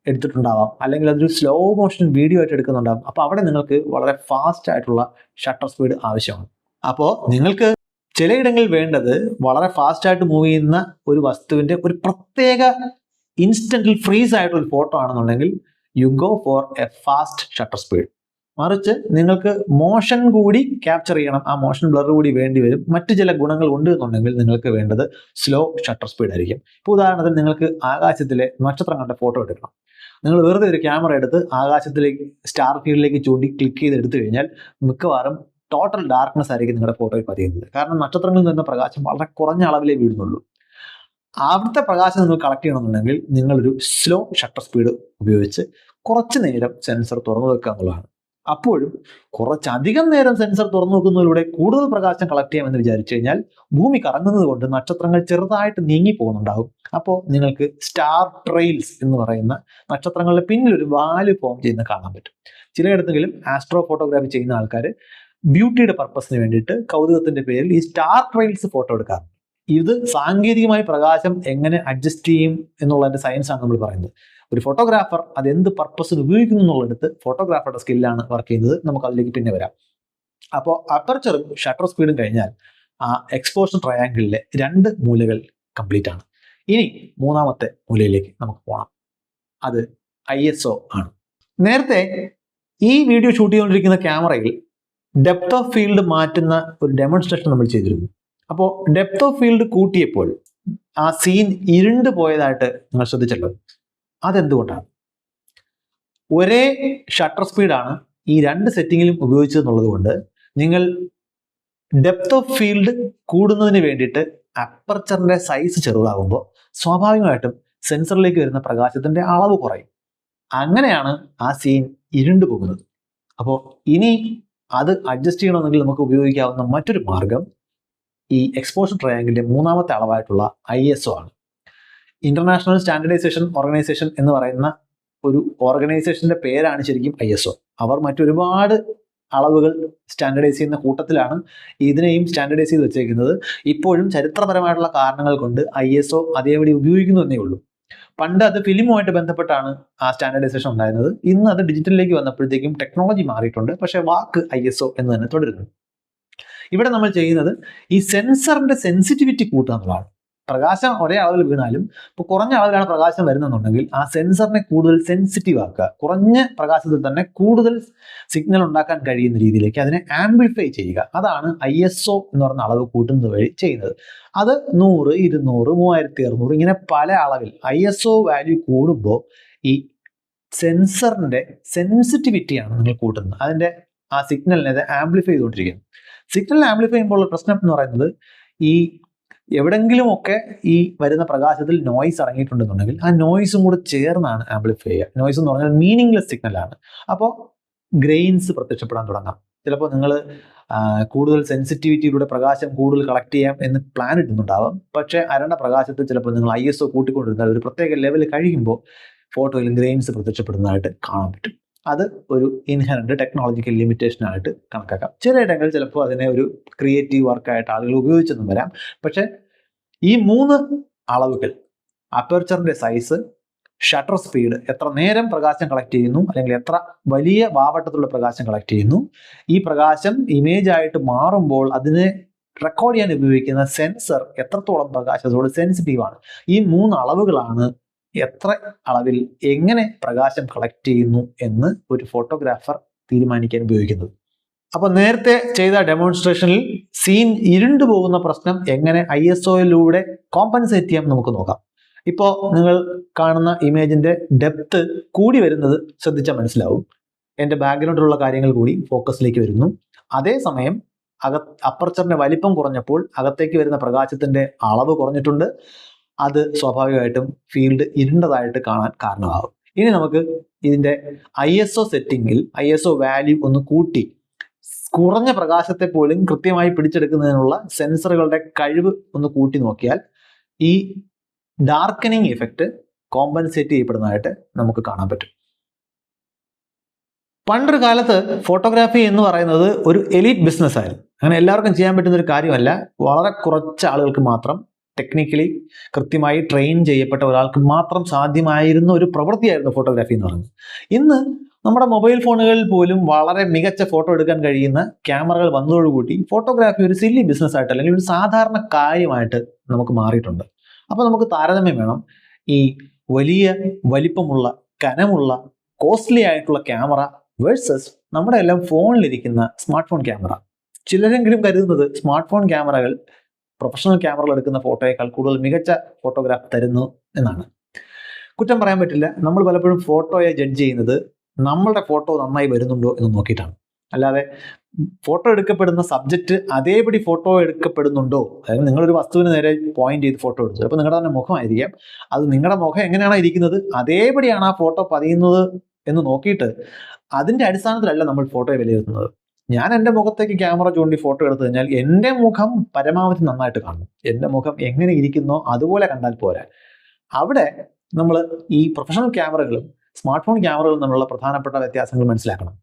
എടുത്തിട്ടുണ്ടാവാം, അല്ലെങ്കിൽ അതൊരു സ്ലോ മോഷൻ വീഡിയോ ആയിട്ട് എടുക്കുന്നുണ്ടാകും. അപ്പോൾ അവിടെ നിങ്ങൾക്ക് വളരെ ഫാസ്റ്റ് ആയിട്ടുള്ള ഷട്ടർ സ്പീഡ് ആവശ്യമാണ്. അപ്പോൾ നിങ്ങൾക്ക് ചിലയിടങ്ങളിൽ വേണ്ടത് വളരെ ഫാസ്റ്റായിട്ട് മൂവ് ചെയ്യുന്ന ഒരു വസ്തുവിൻ്റെ ഒരു പ്രത്യേക ഇൻസ്റ്റന്റിൽ ഫ്രീസ് ആയിട്ടൊരു ഫോട്ടോ ആണെന്നുണ്ടെങ്കിൽ you go for A fast shutter speed. മറിച്ച് നിങ്ങൾക്ക് മോഷൻ കൂടി ക്യാപ്ചർ ചെയ്യണം, ആ മോഷൻ ബ്ലർ കൂടി വേണ്ടി വരും, മറ്റു ചില ഗുണങ്ങൾ ഉണ്ട് എന്നുണ്ടെങ്കിൽ നിങ്ങൾക്ക് വേണ്ടത് സ്ലോ ഷട്ടർ സ്പീഡ് ആയിരിക്കും. ഇപ്പോൾ ഉദാഹരണത്തിന് നിങ്ങൾക്ക് ആകാശത്തിലെ നക്ഷത്രങ്ങളുടെ ഫോട്ടോ എടുക്കണം. നിങ്ങൾ വെറുതെ ഒരു ക്യാമറ എടുത്ത് ആകാശത്തിലേക്ക് സ്റ്റാർ ഫീൽഡിലേക്ക് ചൂണ്ടി ക്ലിക്ക് ചെയ്ത് എടുത്തു കഴിഞ്ഞാൽ മിക്കവാറും ടോട്ടൽ ഡാർക്ക്നെസ് ആയിരിക്കും നിങ്ങളുടെ ഫോട്ടോയിൽ പതിയുന്നത്. കാരണം നക്ഷത്രങ്ങളിൽ നിന്ന് പ്രകാശം വളരെ കുറഞ്ഞ അളവിലേ വീഴുന്നുള്ളൂ. അവിടുത്തെ പ്രകാശം നിങ്ങൾ കളക്ട് ചെയ്യണമെന്നുണ്ടെങ്കിൽ നിങ്ങളൊരു സ്ലോ ഷട്ടർ സ്പീഡ് ഉപയോഗിച്ച് കുറച്ച് നേരം സെൻസർ തുറന്നു വെക്കുക എന്നുള്ളതാണ്. അപ്പോഴും കുറച്ചധികം നേരം സെൻസർ തുറന്നു വെക്കുന്നതിലൂടെ കൂടുതൽ പ്രകാശം കളക്ട് ചെയ്യാമെന്ന് വിചാരിച്ചു കഴിഞ്ഞാൽ ഭൂമി കറങ്ങുന്നത് കൊണ്ട് നക്ഷത്രങ്ങൾ ചെറുതായിട്ട് നീങ്ങി പോകുന്നുണ്ടാകും. അപ്പോൾ നിങ്ങൾക്ക് സ്റ്റാർ ട്രെയിൽസ് എന്ന് പറയുന്ന നക്ഷത്രങ്ങളുടെ പിന്നിൽ ഒരു വാല് ഫോം ചെയ്യുന്ന കാണാൻ പറ്റും. ചിലയിടത്തെങ്കിലും ആസ്ട്രോ ഫോട്ടോഗ്രാഫി ചെയ്യുന്ന ആൾക്കാർ ബ്യൂട്ടിയുടെ പർപ്പസിന് വേണ്ടിയിട്ട് കൗതുകത്തിന്റെ പേരിൽ ഈ സ്റ്റാർ ട്രെയിൽസ് ഫോട്ടോ എടുക്കാറുണ്ട്. ഇത് സാങ്കേതികമായി പ്രകാശം എങ്ങനെ അഡ്ജസ്റ്റ് ചെയ്യും എന്നുള്ളതിന്റെ സയൻസാണ് നമ്മൾ പറയുന്നത്. ഒരു ഫോട്ടോഗ്രാഫർ അത് എന്ത് പർപ്പസിന് ഉപയോഗിക്കുന്നു എന്നുള്ളടുത്ത് ഫോട്ടോഗ്രാഫറുടെ സ്കില്ലാണ് വർക്ക് ചെയ്യുന്നത്. നമുക്ക് അതിലേക്ക് പിന്നെ വരാം. അപ്പോൾ അപ്പർച്ചറും ഷട്ടർ സ്പീഡും കഴിഞ്ഞാൽ ആ എക്സ്പോഷർ ട്രയാങ്കിളിലെ 2 മൂലകൾ കംപ്ലീറ്റ് ആണ്. ഇനി 3ാമത്തെ മൂലയിലേക്ക് നമുക്ക് പോകണം. അത് ISO ആണ്. നേരത്തെ ഈ വീഡിയോ ഷൂട്ട് ചെയ്തുകൊണ്ടിരിക്കുന്ന ക്യാമറയിൽ ഡെപ്ത് ഓഫ് ഫീൽഡ് മാറ്റുന്ന ഒരു ഡെമോൺസ്ട്രേഷൻ നമ്മൾ ചെയ്തിരുന്നു. അപ്പോൾ ഡെപ്ത് ഓഫ് ഫീൽഡ് കൂട്ടിയപ്പോൾ ആ സീൻ ഇരുണ്ട് പോയതായിട്ട് നിങ്ങൾ ശ്രദ്ധിച്ചല്ലോ. അതെന്തുകൊണ്ടാണ്? ഒരേ ഷട്ടർ സ്പീഡാണ് ഈ 2 സെറ്റിങ്ങിലും ഉപയോഗിച്ചതെന്നുള്ളത് കൊണ്ട് നിങ്ങൾ ഡെപ്ത് ഓഫ് ഫീൽഡ് കൂടുന്നതിന് വേണ്ടിയിട്ട് അപ്പർച്ചറിന്റെ സൈസ് ചെറുതാകുമ്പോൾ സ്വാഭാവികമായിട്ടും സെൻസറിലേക്ക് വരുന്ന പ്രകാശത്തിന്റെ അളവ് കുറയും. അങ്ങനെയാണ് ആ സീൻ ഇരുണ്ടു പോകുന്നത്. അപ്പോൾ ഇനി അത് അഡ്ജസ്റ്റ് ചെയ്യണമെങ്കിൽ നമുക്ക് ഉപയോഗിക്കാവുന്ന മറ്റൊരു മാർഗം ഈ എക്സ്പോഷർ ട്രയാങ്കിളിന്റെ 3ാമത്തെ അളവായിട്ടുള്ള ISO ആണ്. ഇന്റർനാഷണൽ സ്റ്റാൻഡർഡൈസേഷൻ ഓർഗനൈസേഷൻ എന്ന് പറയുന്ന ഒരു ഓർഗനൈസേഷന്റെ പേരാണ് ശരിക്കും ISO. അവർ മറ്റൊരുപാട് അളവുകൾ സ്റ്റാൻഡർഡൈസ് ചെയ്യുന്ന കൂട്ടത്തിലാണ് ഇതിനെയും സ്റ്റാൻഡർഡൈസ് ചെയ്ത് വെച്ചേക്കുന്നത്. ഇപ്പോഴും ചരിത്രപരമായിട്ടുള്ള കാരണങ്ങൾ കൊണ്ട് ISO അതേപടി ഉപയോഗിക്കുന്നു എന്നേ ഉള്ളൂ. പണ്ട് അത് ഫിലിമുമായിട്ട് ബന്ധപ്പെട്ടാണ് ആ സ്റ്റാൻഡർഡൈസേഷൻ ഉണ്ടായിരുന്നത്. ഇന്ന് അത് ഡിജിറ്റലിലേക്ക് വന്നപ്പോഴത്തേക്കും ടെക്നോളജി മാറിയിട്ടുണ്ട്, പക്ഷേ വാക്ക് ISO എന്ന് തന്നെ തുടരുന്നു. ഇവിടെ നമ്മൾ ചെയ്യുന്നത് ഈ സെൻസറിന്റെ സെൻസിറ്റിവിറ്റി കൂട്ടുക എന്നുള്ളതാണ്. പ്രകാശം ഒരേ അളവിൽ വീണാലും ഇപ്പോൾ കുറഞ്ഞ അളവിലാണ് പ്രകാശം വരുന്നതെന്നുണ്ടെങ്കിൽ ആ സെൻസറിനെ കൂടുതൽ സെൻസിറ്റീവ് ആക്കുക, കുറഞ്ഞ പ്രകാശത്തിൽ തന്നെ കൂടുതൽ സിഗ്നൽ ഉണ്ടാക്കാൻ കഴിയുന്ന രീതിയിലേക്ക് അതിനെ ആംപ്ലിഫൈ ചെയ്യുക. അതാണ് ISO എന്ന് പറയുന്ന അളവ് കൂട്ടുന്നത് വഴി ചെയ്യുന്നത്. അത് 100, 200, 3600 ഇങ്ങനെ പല അളവിൽ ISO വാല്യൂ കൂടുമ്പോൾ ഈ സെൻസറിന്റെ സെൻസിറ്റിവിറ്റിയാണ് നിങ്ങൾ കൂട്ടുന്നത്. അതിന്റെ ആ സിഗ്നലിനെ അത് ആംപ്ലിഫൈ ചെയ്തുകൊണ്ടിരിക്കുന്നു. സിഗ്നൽ ആംപ്ലിഫൈ ചെയ്യുമ്പോൾ പ്രശ്നം എന്ന് പറയുന്നത് ഈ എവിടെങ്കിലുമൊക്കെ ഈ വരുന്ന പ്രകാശത്തിൽ നോയ്സ് അടങ്ങിയിട്ടുണ്ടെന്നുണ്ടെങ്കിൽ ആ നോയ്സും കൂടെ ചേർന്നാണ് ആംപ്ലിഫൈ ചെയ്യുക. നോയ്സ് എന്ന് പറഞ്ഞാൽ മീനിങ്ലെസ് സിഗ്നലാണ്. അപ്പോൾ ഗ്രെയിൻസ് പ്രത്യക്ഷപ്പെടാൻ തുടങ്ങാം. ചിലപ്പോൾ നിങ്ങൾ കൂടുതൽ സെൻസിറ്റിവിറ്റിയിലൂടെ പ്രകാശം കൂടുതൽ കളക്ട് ചെയ്യാം എന്ന് പ്ലാൻ ഇട്ടുന്നുണ്ടാവാം. പക്ഷേ അരണ്ട പ്രകാശത്തിൽ ചിലപ്പോൾ നിങ്ങൾ ISO കൂട്ടിക്കൊണ്ടിരുന്നാൽ ഒരു പ്രത്യേക ലെവൽ കഴിയുമ്പോൾ ഫോട്ടോയിൽ ഗ്രെയിൻസ് പ്രത്യക്ഷപ്പെടുന്നതായിട്ട് കാണാൻ പറ്റും. അത് ഒരു ഇൻഹറന്റ് ടെക്നോളജിക്കൽ ലിമിറ്റേഷൻ ആയിട്ട് കണക്കാക്കാം. ചിലയിടങ്ങളിൽ ചിലപ്പോൾ അതിനെ ഒരു ക്രിയേറ്റീവ് വർക്കായിട്ട് ആളുകൾ ഉപയോഗിച്ചെന്നും വരാം. പക്ഷെ ഈ 3 അളവുകൾ, അപ്പർച്ചറിന്റെ സൈസ്, ഷട്ടർ സ്പീഡ്, എത്ര നേരം പ്രകാശം കളക്ട് ചെയ്യുന്നു അല്ലെങ്കിൽ എത്ര വലിയ വാവട്ടത്തിലുള്ള പ്രകാശം കളക്ട് ചെയ്യുന്നു, ഈ പ്രകാശം ഇമേജ് ആയിട്ട് മാറുമ്പോൾ അതിനെ റെക്കോർഡ് ചെയ്യാൻ ഉപയോഗിക്കുന്ന സെൻസർ എത്രത്തോളം പ്രകാശത്തോട് സെൻസിറ്റീവ് ആണ്. ഈ 3 അളവുകളാണ് എത്ര അളവിൽ എങ്ങനെ പ്രകാശം കളക്ട് ചെയ്യുന്നു എന്ന് ഒരു ഫോട്ടോഗ്രാഫർ തീരുമാനിക്കാൻ ഉപയോഗിക്കുന്നത്. അപ്പൊ നേരത്തെ ചെയ്ത ഡെമോൺസ്ട്രേഷനിൽ സീൻ ഇരുണ്ടു പോകുന്ന പ്രശ്നം എങ്ങനെ ISOയിലൂടെ കോമ്പൻസേറ്റ് ചെയ്യാം നമുക്ക് നോക്കാം. ഇപ്പോൾ നിങ്ങൾ കാണുന്ന ഇമേജിന്റെ ഡെപ്ത് കൂടി വരുന്നത് ശ്രദ്ധിച്ചാൽ മനസ്സിലാവും. എൻ്റെ ബാക്ക്ഗ്രൗണ്ടിലുള്ള കാര്യങ്ങൾ കൂടി ഫോക്കസിലേക്ക് വരുന്നു. അതേസമയം അപ്പർച്ചറിന്റെ വലിപ്പം കുറഞ്ഞപ്പോൾ അകത്തേക്ക് വരുന്ന പ്രകാശത്തിന്റെ അളവ് കുറഞ്ഞിട്ടുണ്ട്. അത് സ്വാഭാവികമായിട്ടും ഫീൽഡ് ഇരുണ്ടതായിട്ട് കാണാൻ കാരണമാകും. ഇനി നമുക്ക് ഇതിന്റെ ISO സെറ്റിംഗിൽ ISO വാല്യൂ ഒന്ന് കൂട്ടി കുറഞ്ഞ പ്രകാശത്തെ പോലും കൃത്യമായി പിടിച്ചെടുക്കുന്നതിനുള്ള സെൻസറുകളുടെ കഴിവ് ഒന്ന് കൂട്ടി നോക്കിയാൽ ഈ ഡാർക്കനിങ് ഇഫക്റ്റ് കോമ്പൻസേറ്റ് ചെയ്യപ്പെടുന്നതായിട്ട് നമുക്ക് കാണാൻ പറ്റും. പണ്ടൊരു കാലത്ത് ഫോട്ടോഗ്രാഫി എന്ന് പറയുന്നത് ഒരു എലീറ്റ് ബിസിനസ് ആയിരുന്നു. അങ്ങനെ എല്ലാവർക്കും ചെയ്യാൻ പറ്റുന്ന ഒരു കാര്യമല്ല. വളരെ കുറച്ച് ആളുകൾക്ക് മാത്രം, ടെക്നിക്കലി കൃത്യമായി ട്രെയിൻ ചെയ്യപ്പെട്ട ഒരാൾക്ക് മാത്രം സാധ്യമായിരുന്ന ഒരു പ്രവൃത്തിയായിരുന്നു ഫോട്ടോഗ്രാഫി എന്ന് പറയുന്നത്. ഇന്ന് നമ്മുടെ മൊബൈൽ ഫോണുകളിൽ പോലും വളരെ മികച്ച ഫോട്ടോ എടുക്കാൻ കഴിയുന്ന ക്യാമറകൾ വന്നതോടുകൂടി ഫോട്ടോഗ്രാഫി ഒരു സില്ലി ബിസിനസ് ആയിട്ട് അല്ലെങ്കിൽ ഒരു സാധാരണ കാര്യമായിട്ട് നമുക്ക് മാറിയിട്ടുണ്ട്. അപ്പോൾ നമുക്ക് താരതമ്യം വേണം. ഈ വലിയ വലിപ്പമുള്ള, കനമുള്ള, കോസ്റ്റ്ലി ആയിട്ടുള്ള ക്യാമറ വേഴ്സസ് നമ്മുടെ എല്ലാം ഫോണിലിരിക്കുന്ന സ്മാർട്ട് ഫോൺ ക്യാമറ. ചിലരെങ്കിലും കരുതുന്നത് സ്മാർട്ട് ഫോൺ ക്യാമറകൾ പ്രൊഫഷണൽ ക്യാമറകൾ എടുക്കുന്ന ഫോട്ടോയേക്കാൾ കൂടുതൽ മികച്ച ഫോട്ടോഗ്രാഫ് തരുന്നു എന്നാണ്. കുറ്റം പറയാൻ പറ്റില്ല. നമ്മൾ പലപ്പോഴും ഫോട്ടോയെ ജഡ്ജ് ചെയ്യുന്നത് നമ്മളുടെ ഫോട്ടോ നന്നായി വരുന്നുണ്ടോ എന്ന് നോക്കിയിട്ടാണ്. അല്ലാതെ ഫോട്ടോ എടുക്കപ്പെടുന്ന സബ്ജക്റ്റ് അതേപടി ഫോട്ടോ എടുക്കപ്പെടുന്നുണ്ടോ, അതായത് നിങ്ങളൊരു വസ്തുവിന് നേരെ പോയിന്റ് ചെയ്ത് ഫോട്ടോ എടുത്തു, അപ്പോൾ നിങ്ങളുടെ തന്നെ മുഖമായിരിക്കാം, അത് നിങ്ങളുടെ മുഖം എങ്ങനെയാണോ ഇരിക്കുന്നത് അതേപടിയാണ് ആ ഫോട്ടോ പതിയുന്നത് എന്ന് നോക്കിയിട്ട് അതിൻ്റെ അടിസ്ഥാനത്തിലല്ല നമ്മൾ ഫോട്ടോയെ വിലയിരുത്തുന്നത്. ഞാൻ എൻ്റെ മുഖത്തേക്ക് ക്യാമറ ചൂണ്ടി ഫോട്ടോ എടുത്തു കഴിഞ്ഞാൽ എൻ്റെ മുഖം പരമാവധി നന്നായിട്ട് കാണും. എൻ്റെ മുഖം എങ്ങനെ ഇരിക്കുന്നോ അതുപോലെ കണ്ടാൽ പോരാ. അവിടെ നമ്മൾ ഈ പ്രൊഫഷണൽ ക്യാമറകളും സ്മാർട്ട് ഫോൺ ക്യാമറകളും തമ്മിലുള്ള പ്രധാനപ്പെട്ട വ്യത്യാസങ്ങൾ മനസ്സിലാക്കണം.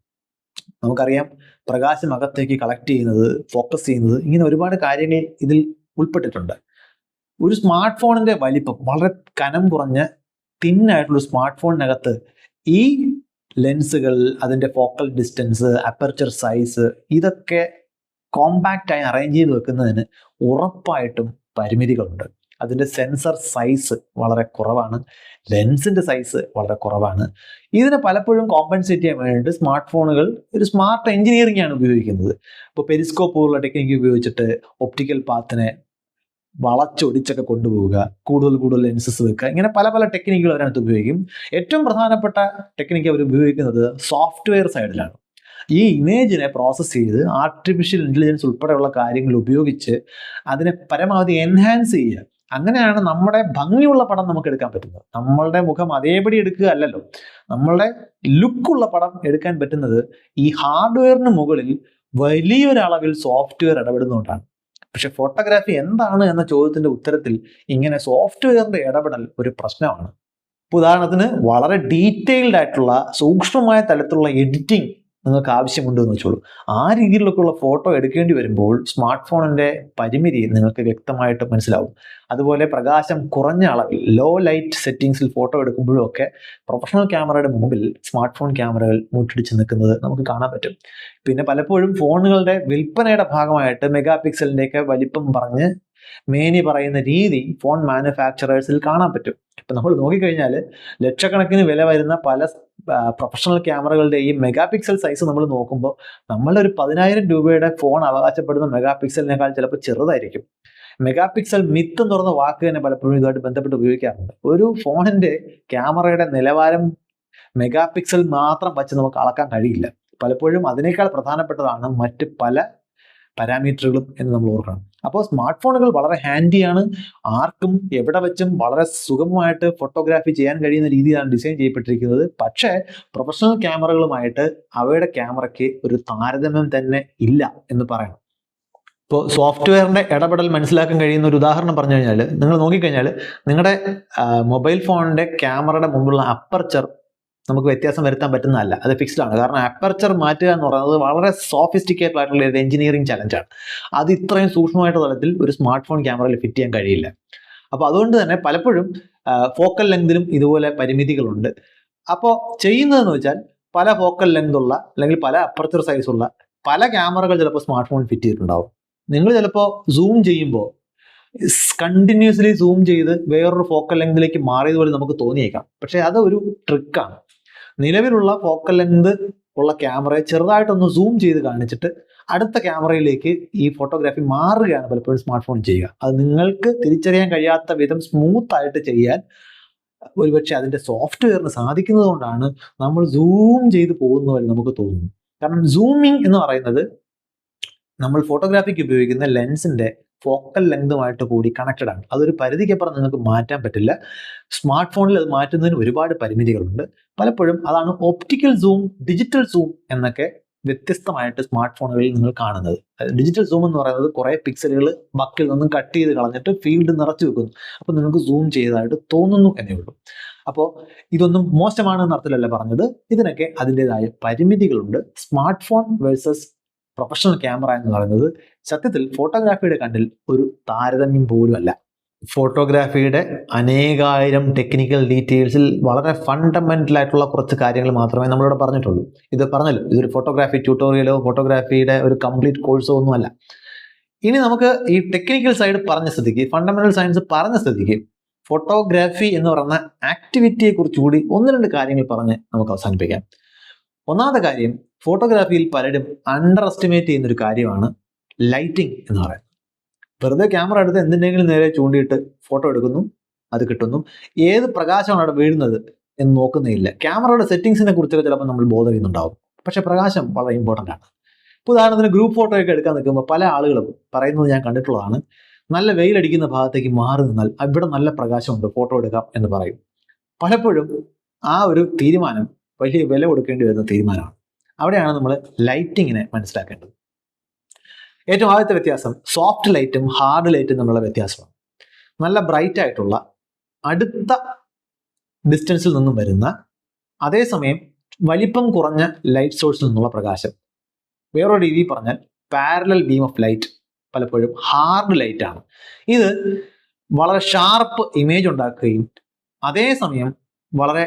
നമുക്കറിയാം, പ്രകാശം അകത്തേക്ക് കളക്ട് ചെയ്യുന്നത്, ഫോക്കസ് ചെയ്യുന്നത്, ഇങ്ങനെ ഒരുപാട് കാര്യങ്ങൾ ഇതിൽ ഉൾപ്പെട്ടിട്ടുണ്ട്. ഒരു സ്മാർട്ട് ഫോണിൻ്റെ വലിപ്പം, വളരെ കനം കുറഞ്ഞ തിന്നായിട്ടുള്ള സ്മാർട്ട് ഫോണിനകത്ത് ഈ ലെൻസുകൾ, അതിൻ്റെ ഫോക്കൽ ഡിസ്റ്റൻസ്, അപ്പർച്ചർ സൈസ്, ഇതൊക്കെ കോമ്പാക്റ്റായി അറേഞ്ച് ചെയ്ത് വെക്കുന്നതിന് ഉറപ്പായിട്ടും പരിമിതികളുണ്ട്. അതിൻ്റെ സെൻസർ സൈസ് വളരെ കുറവാണ്, ലെൻസിൻ്റെ സൈസ് വളരെ കുറവാണ്. ഇതിനെ പലപ്പോഴും കോമ്പൻസേറ്റ് ചെയ്യാൻ വേണ്ടിയിട്ട് സ്മാർട്ട് ഫോണുകൾ ഒരു സ്മാർട്ട് എഞ്ചിനീയറിംഗ് ആണ് ഉപയോഗിക്കുന്നത്. ഇപ്പോൾ പെരിസ്കോപ്പ് പോലുള്ള ടെക്നിക്ക് ഉപയോഗിച്ചിട്ട് ഒപ്റ്റിക്കൽ പാത്തിനെ വളച്ചൊടിച്ചൊക്കെ കൊണ്ടുപോവുക, കൂടുതൽ ലെൻസസ് വെക്കുക, ഇങ്ങനെ പല പല ടെക്നിക്കുകൾ അവരടുത്ത് ഉപയോഗിക്കും. ഏറ്റവും പ്രധാനപ്പെട്ട ടെക്നിക്ക് അവർ ഉപയോഗിക്കുന്നത് സോഫ്റ്റ്വെയർ സൈഡിലാണ്. ഈ ഇമേജിനെ പ്രോസസ്സ് ചെയ്ത് ആർട്ടിഫിഷ്യൽ ഇൻ്റലിജൻസ് ഉൾപ്പെടെയുള്ള കാര്യങ്ങൾ ഉപയോഗിച്ച് അതിനെ പരമാവധി എൻഹാൻസ് ചെയ്യുക. അങ്ങനെയാണ് നമ്മുടെ ഭംഗിയുള്ള പടം നമുക്ക് എടുക്കാൻ പറ്റുന്നത്. നമ്മളുടെ മുഖം അതേപടി എടുക്കുക അല്ലല്ലോ, നമ്മളുടെ ലുക്കുള്ള പടം എടുക്കാൻ പറ്റുന്നത് ഈ ഹാർഡ്വെയറിന് മുകളിൽ വലിയൊരളവിൽ സോഫ്റ്റ്വെയർ ഇടപെടുന്നതുകൊണ്ടാണ്. പക്ഷെ ഫോട്ടോഗ്രാഫി എന്താണ് എന്ന ചോദ്യത്തിന്റെ ഉത്തരത്തിൽ ഇങ്ങനെ സോഫ്റ്റ്വെയറിന്റെ ഇടപെടൽ ഒരു പ്രശ്നമാണ്. ഉദാഹരണത്തിന്, വളരെ ഡീറ്റെയിൽഡ് ആയിട്ടുള്ള സൂക്ഷ്മമായ തലത്തിലുള്ള എഡിറ്റിംഗ് നിങ്ങൾക്ക് ആവശ്യമുണ്ട് എന്ന് വെച്ചോളൂ. ആ രീതിയിലൊക്കെയുള്ള ഫോട്ടോ എടുക്കേണ്ടി വരുമ്പോൾ സ്മാർട്ട് ഫോണിൻ്റെ പരിമിതി നിങ്ങൾക്ക് വ്യക്തമായിട്ട് മനസ്സിലാവും. അതുപോലെ പ്രകാശം കുറഞ്ഞ അളവിൽ ലോ ലൈറ്റ് സെറ്റിങ്സിൽ ഫോട്ടോ എടുക്കുമ്പോഴും ഒക്കെ പ്രൊഫഷണൽ ക്യാമറയുടെ മുമ്പിൽ സ്മാർട്ട് ഫോൺ ക്യാമറകൾ മുട്ടിടിച്ച് നിൽക്കുന്നത് നമുക്ക് കാണാൻ പറ്റും. പിന്നെ പലപ്പോഴും ഫോണുകളുടെ വിൽപ്പനയുടെ ഭാഗമായിട്ട് മെഗാ പിക്സലിൻ്റെയൊക്കെ വലിപ്പം പറഞ്ഞ് മേനി പറയുന്ന രീതി ഫോൺ മാനുഫാക്ചറേഴ്സിൽ കാണാൻ പറ്റും. ഇപ്പം നമ്മൾ നോക്കിക്കഴിഞ്ഞാൽ ലക്ഷക്കണക്കിന് വില വരുന്ന പല പ്രൊഫഷണൽ ക്യാമറകളുടെയും മെഗാ പിക്സൽ സൈസ് നമ്മൾ നോക്കുമ്പോൾ നമ്മളൊരു 10,000 രൂപയുടെ ഫോൺ അവകാശപ്പെടുന്ന മെഗാ പിക്സലിനേക്കാൾ ചിലപ്പോൾ ചെറുതായിരിക്കും. മെഗാ പിക്സൽ മിത്ത് എന്ന് പറയുന്ന വാക്ക് തന്നെ പലപ്പോഴും ഇതുമായിട്ട് ബന്ധപ്പെട്ട് ഉപയോഗിക്കാറുണ്ട്. ഒരു ഫോണിന്റെ ക്യാമറയുടെ നിലവാരം മെഗാ പിക്സൽ മാത്രം വച്ച് നമുക്ക് അളക്കാൻ കഴിയില്ല. പലപ്പോഴും അതിനേക്കാൾ പ്രധാനപ്പെട്ടതാണ് മറ്റ് പല പാരാമീറ്ററുകളും എന്ന് നമ്മൾ ഓർക്കണം. അപ്പോൾ സ്മാർട്ട് ഫോണുകൾ വളരെ ഹാൻഡിയാണ്. ആർക്കും എവിടെ വെച്ചും വളരെ സുഗമമായിട്ട് ഫോട്ടോഗ്രാഫി ചെയ്യാൻ കഴിയുന്ന രീതിയിലാണ് ഡിസൈൻ ചെയ്യപ്പെട്ടിരിക്കുന്നത്. പക്ഷേ പ്രൊഫഷണൽ ക്യാമറകളുമായിട്ട് അവയുടെ ക്യാമറയ്ക്ക് ഒരു താരതമ്യം തന്നെ ഇല്ല എന്ന് പറയണം. ഇപ്പോൾ സോഫ്റ്റ്വെയറിൻ്റെ ഇടപെടൽ മനസ്സിലാക്കാൻ കഴിയുന്ന ഒരു ഉദാഹരണം പറഞ്ഞു കഴിഞ്ഞാൽ, നിങ്ങൾ നോക്കിക്കഴിഞ്ഞാൽ നിങ്ങളുടെ മൊബൈൽ ഫോണിൻ്റെ ക്യാമറയുടെ മുമ്പുള്ള അപ്പർച്ചർ നമുക്ക് വ്യത്യാസം വരുത്താൻ പറ്റുന്നതല്ല, അത് ഫിക്സ്ഡ് ആണ്. കാരണം അപ്പർച്ചർ മാറ്റുക എന്ന് പറയുന്നത് വളരെ സോഫിസ്റ്റിക്കേറ്റഡ് ആയിട്ടുള്ള ഒരു എഞ്ചിനീയറിംഗ് ചലഞ്ചാണ്. അത് ഇത്രയും സൂക്ഷ്മമായിട്ട് തലത്തിൽ ഒരു സ്മാർട്ട് ഫോൺ ക്യാമറയിൽ ഫിറ്റ് ചെയ്യാൻ കഴിയില്ല. അപ്പോൾ അതുകൊണ്ട് തന്നെ പലപ്പോഴും ഫോക്കൽ ലെങ്തിലും ഇതുപോലെ പരിമിതികളുണ്ട്. അപ്പോൾ ചെയ്യുന്നതെന്ന് വെച്ചാൽ പല ഫോക്കൽ ലെങ്ത് ഉള്ള അല്ലെങ്കിൽ പല അപ്പർച്ചർ സൈസ് ഉള്ള പല ക്യാമറകൾ ചിലപ്പോൾ സ്മാർട്ട് ഫോൺ ഫിറ്റ് ചെയ്തിട്ടുണ്ടാവും. നിങ്ങൾ ചിലപ്പോൾ സൂം ചെയ്യുമ്പോൾ കണ്ടിന്യൂസ്ലി സൂം ചെയ്ത് വേറൊരു ഫോക്കൽ ലെങ്തിലേക്ക് മാറിയതുപോലെ നമുക്ക് തോന്നിയേക്കാം. പക്ഷേ അത് ഒരു ട്രിക്കാണ്. നിലവിലുള്ള ഫോക്കൽ ലെങ്ത് ഉള്ള ക്യാമറയെ ചെറുതായിട്ടൊന്ന് സൂം ചെയ്ത് കാണിച്ചിട്ട് അടുത്ത ക്യാമറയിലേക്ക് ഈ ഫോട്ടോഗ്രാഫി മാറുകയാണ് പലപ്പോഴും സ്മാർട്ട് ഫോൺ ചെയ്യുക. അത് നിങ്ങൾക്ക് തിരിച്ചറിയാൻ കഴിയാത്ത വിധം സ്മൂത്ത് ആയിട്ട് ചെയ്യാൻ ഒരുപക്ഷെ അതിൻ്റെ സോഫ്റ്റ്വെയറിന് സാധിക്കുന്നത് കൊണ്ടാണ് നമ്മൾ സൂം ചെയ്ത് പോകുന്ന പോലെ നമുക്ക് തോന്നുന്നത്. കാരണം സൂമിങ് എന്ന് പറയുന്നത് നമ്മൾ ഫോട്ടോഗ്രാഫിക്ക് ഉപയോഗിക്കുന്ന ലെൻസിന്റെ ഫോക്കൽ ലെങ്തുമായിട്ട് കൂടി കണക്റ്റഡ് ആണ്. അതൊരു പരിധിക്കപ്പുറം നിങ്ങൾക്ക് മാറ്റാൻ പറ്റില്ല. സ്മാർട്ട് ഫോണിൽ അത് മാറ്റുന്നതിന് ഒരുപാട് പരിമിതികളുണ്ട്. പലപ്പോഴും അതാണ് ഒപ്റ്റിക്കൽ സൂം, ഡിജിറ്റൽ സൂം എന്നൊക്കെ വ്യത്യസ്തമായിട്ട് സ്മാർട്ട് ഫോണുകളിൽ നിങ്ങൾ കാണുന്നത്. ഡിജിറ്റൽ സൂം എന്ന് പറയുന്നത് കുറേ പിക്സലുകൾ ബക്കിൽ നിന്നും കട്ട് ചെയ്ത് കളഞ്ഞിട്ട് ഫീൽഡ് നിറച്ചു വെക്കുന്നു. അപ്പോൾ നിങ്ങൾക്ക് സൂം ചെയ്തതായിട്ട് തോന്നുന്നു എന്നേ ഉള്ളൂ. അപ്പോൾ ഇതൊന്നും മോശമാണെന്ന അർത്ഥത്തിലല്ല പറഞ്ഞത്. ഇതിനൊക്കെ അതിൻ്റെതായ പരിമിതികളുണ്ട്. Smart phone versus professional camera എന്ന് പറയുന്നത് സത്യത്തിൽ ഫോട്ടോഗ്രാഫിയുടെ കണ്ണിൽ ഒരു താരതമ്യം പോലുമല്ല. ഫോട്ടോഗ്രാഫിയുടെ അനേകായിരം ടെക്നിക്കൽ ഡീറ്റെയിൽസിൽ വളരെ ഫണ്ടമെന്റൽ ആയിട്ടുള്ള കുറച്ച് കാര്യങ്ങൾ മാത്രമേ നമ്മളിവിടെ പറഞ്ഞിട്ടുള്ളൂ. ഇത് പറഞ്ഞല്ലോ, ഇതൊരു ഫോട്ടോഗ്രാഫി ട്യൂട്ടോറിയലോ ഫോട്ടോഗ്രാഫിയുടെ ഒരു കംപ്ലീറ്റ് കോഴ്സോ ഒന്നുമല്ല. ഇനി നമുക്ക് ഈ ടെക്നിക്കൽ സൈഡ് പറഞ്ഞ സ്ഥിതിക്ക്, ഫണ്ടമെന്റൽ സയൻസ് പറഞ്ഞ സ്ഥിതിക്ക്, ഫോട്ടോഗ്രാഫി എന്ന് പറയുന്ന ആക്ടിവിറ്റിയെ കുറിച്ചുകൂടി ഒന്ന് രണ്ട് കാര്യങ്ങൾ പറഞ്ഞ് നമുക്ക് അവസാനിപ്പിക്കാം. ഒന്നാമത്തെ കാര്യം, ഫോട്ടോഗ്രാഫിയിൽ പലരും അണ്ടർ എസ്റ്റിമേറ്റ് ചെയ്യുന്നൊരു കാര്യമാണ് ലൈറ്റിംഗ് എന്ന് പറയുന്നത്. വെറുതെ ക്യാമറ എടുത്ത് എന്തിൻ്റെങ്കിലും നേരെ ചൂണ്ടിയിട്ട് ഫോട്ടോ എടുക്കുന്നു, അത് കിട്ടുന്നു. ഏത് പ്രകാശമാണ് അവിടെ വീഴുന്നത് എന്ന് നോക്കുന്നേയില്ല. ക്യാമറയുടെ സെറ്റിങ്സിനെ കുറിച്ചൊക്കെ ചിലപ്പോൾ നമ്മൾ ബോധം ചെയ്യുന്നുണ്ടാവും. പക്ഷേ പ്രകാശം വളരെ ഇമ്പോർട്ടൻ്റ് ആണ്. ഇപ്പോൾ ഉദാഹരണത്തിന് ഗ്രൂപ്പ് ഫോട്ടോയൊക്കെ എടുക്കാൻ നിൽക്കുമ്പോൾ പല ആളുകളും പറയുന്നത് ഞാൻ കണ്ടിട്ടുള്ളതാണ്, നല്ല വെയിലടിക്കുന്ന ഭാഗത്തേക്ക് മാറി നിന്നാൽ ഇവിടെ നല്ല പ്രകാശമുണ്ട്, ഫോട്ടോ എടുക്കാം എന്ന് പറയും. പലപ്പോഴും ആ ഒരു തീരുമാനം വലിയ വില കൊടുക്കേണ്ടി വരുന്ന തീരുമാനമാണ്. അവിടെയാണ് നമ്മൾ ലൈറ്റിങ്ങിനെ മനസ്സിലാക്കേണ്ടത്. ഏറ്റവും ആദ്യത്തെ വ്യത്യാസം സോഫ്റ്റ് ലൈറ്റും ഹാർഡ് ലൈറ്റും തമ്മിലുള്ള വ്യത്യാസമാണ്. നല്ല ബ്രൈറ്റ് ആയിട്ടുള്ള അടുത്ത ഡിസ്റ്റൻസിൽ നിന്നും വരുന്ന, അതേസമയം വലിപ്പം കുറഞ്ഞ ലൈറ്റ് സോഴ്സിൽ നിന്നുള്ള പ്രകാശം. വേറൊരു രീതിയിൽ പറഞ്ഞാൽ പാരലൽ ബീം ഓഫ് ലൈറ്റ് പലപ്പോഴും ഹാർഡ് ലൈറ്റ് ആണ്. ഇത് വളരെ ഷാർപ്പ് ഇമേജ് ഉണ്ടാക്കുകയും അതേസമയം വളരെ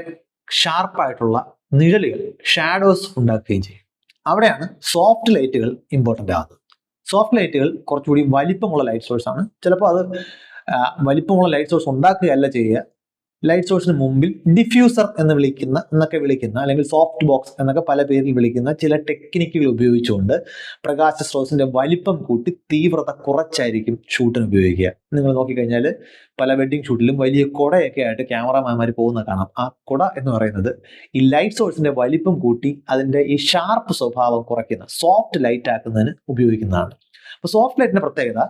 ഷാർപ്പായിട്ടുള്ള നിഴലുകൾ, ഷാഡോസ് ഉണ്ടാക്കുകയും ചെയ്യും. അവിടെയാണ് സോഫ്റ്റ് ലൈറ്റുകൾ ഇമ്പോർട്ടൻ്റ് ആകുന്നത്. സോഫ്റ്റ് ലൈറ്റുകൾ കുറച്ചുകൂടി വലിപ്പമുള്ള ലൈറ്റ് സോഴ്സ് ആണ്. ചിലപ്പോൾ അത് വലിപ്പമുള്ള ലൈറ്റ് സോഴ്സ് ഉണ്ടാക്കുകയല്ല ചെയ്യുക, ലൈറ്റ് സോഴ്സിന് മുമ്പിൽ ഡിഫ്യൂസർ എന്നൊക്കെ വിളിക്കുന്ന അല്ലെങ്കിൽ സോഫ്റ്റ് ബോക്സ് എന്നൊക്കെ പല പേരിൽ വിളിക്കുന്ന ചില ടെക്നിക്കുകൾ ഉപയോഗിച്ചുകൊണ്ട് പ്രകാശ സ്രോതസ്സിന്റെ വലിപ്പം കൂട്ടി തീവ്രത കുറച്ചായിരിക്കും ഷൂട്ടിന് ഉപയോഗിക്കുക. നിങ്ങൾ നോക്കിക്കഴിഞ്ഞാൽ പല വെഡ്ഡിങ് ഷൂട്ടിലും വലിയ കുടയൊക്കെ ആയിട്ട് ക്യാമറമാന്മാർ പോകുന്ന കാണാം. ആ കുട എന്ന് പറയുന്നത് ഈ ലൈറ്റ് സോഴ്സിന്റെ വലിപ്പം കൂട്ടി അതിന്റെ ഈ ഷാർപ്പ് സ്വഭാവം കുറയ്ക്കുന്ന, സോഫ്റ്റ് ലൈറ്റ് ആക്കുന്നതിന് ഉപയോഗിക്കുന്നതാണ്. അപ്പോൾ സോഫ്റ്റ് ലൈറ്റിന്റെ പ്രത്യേകത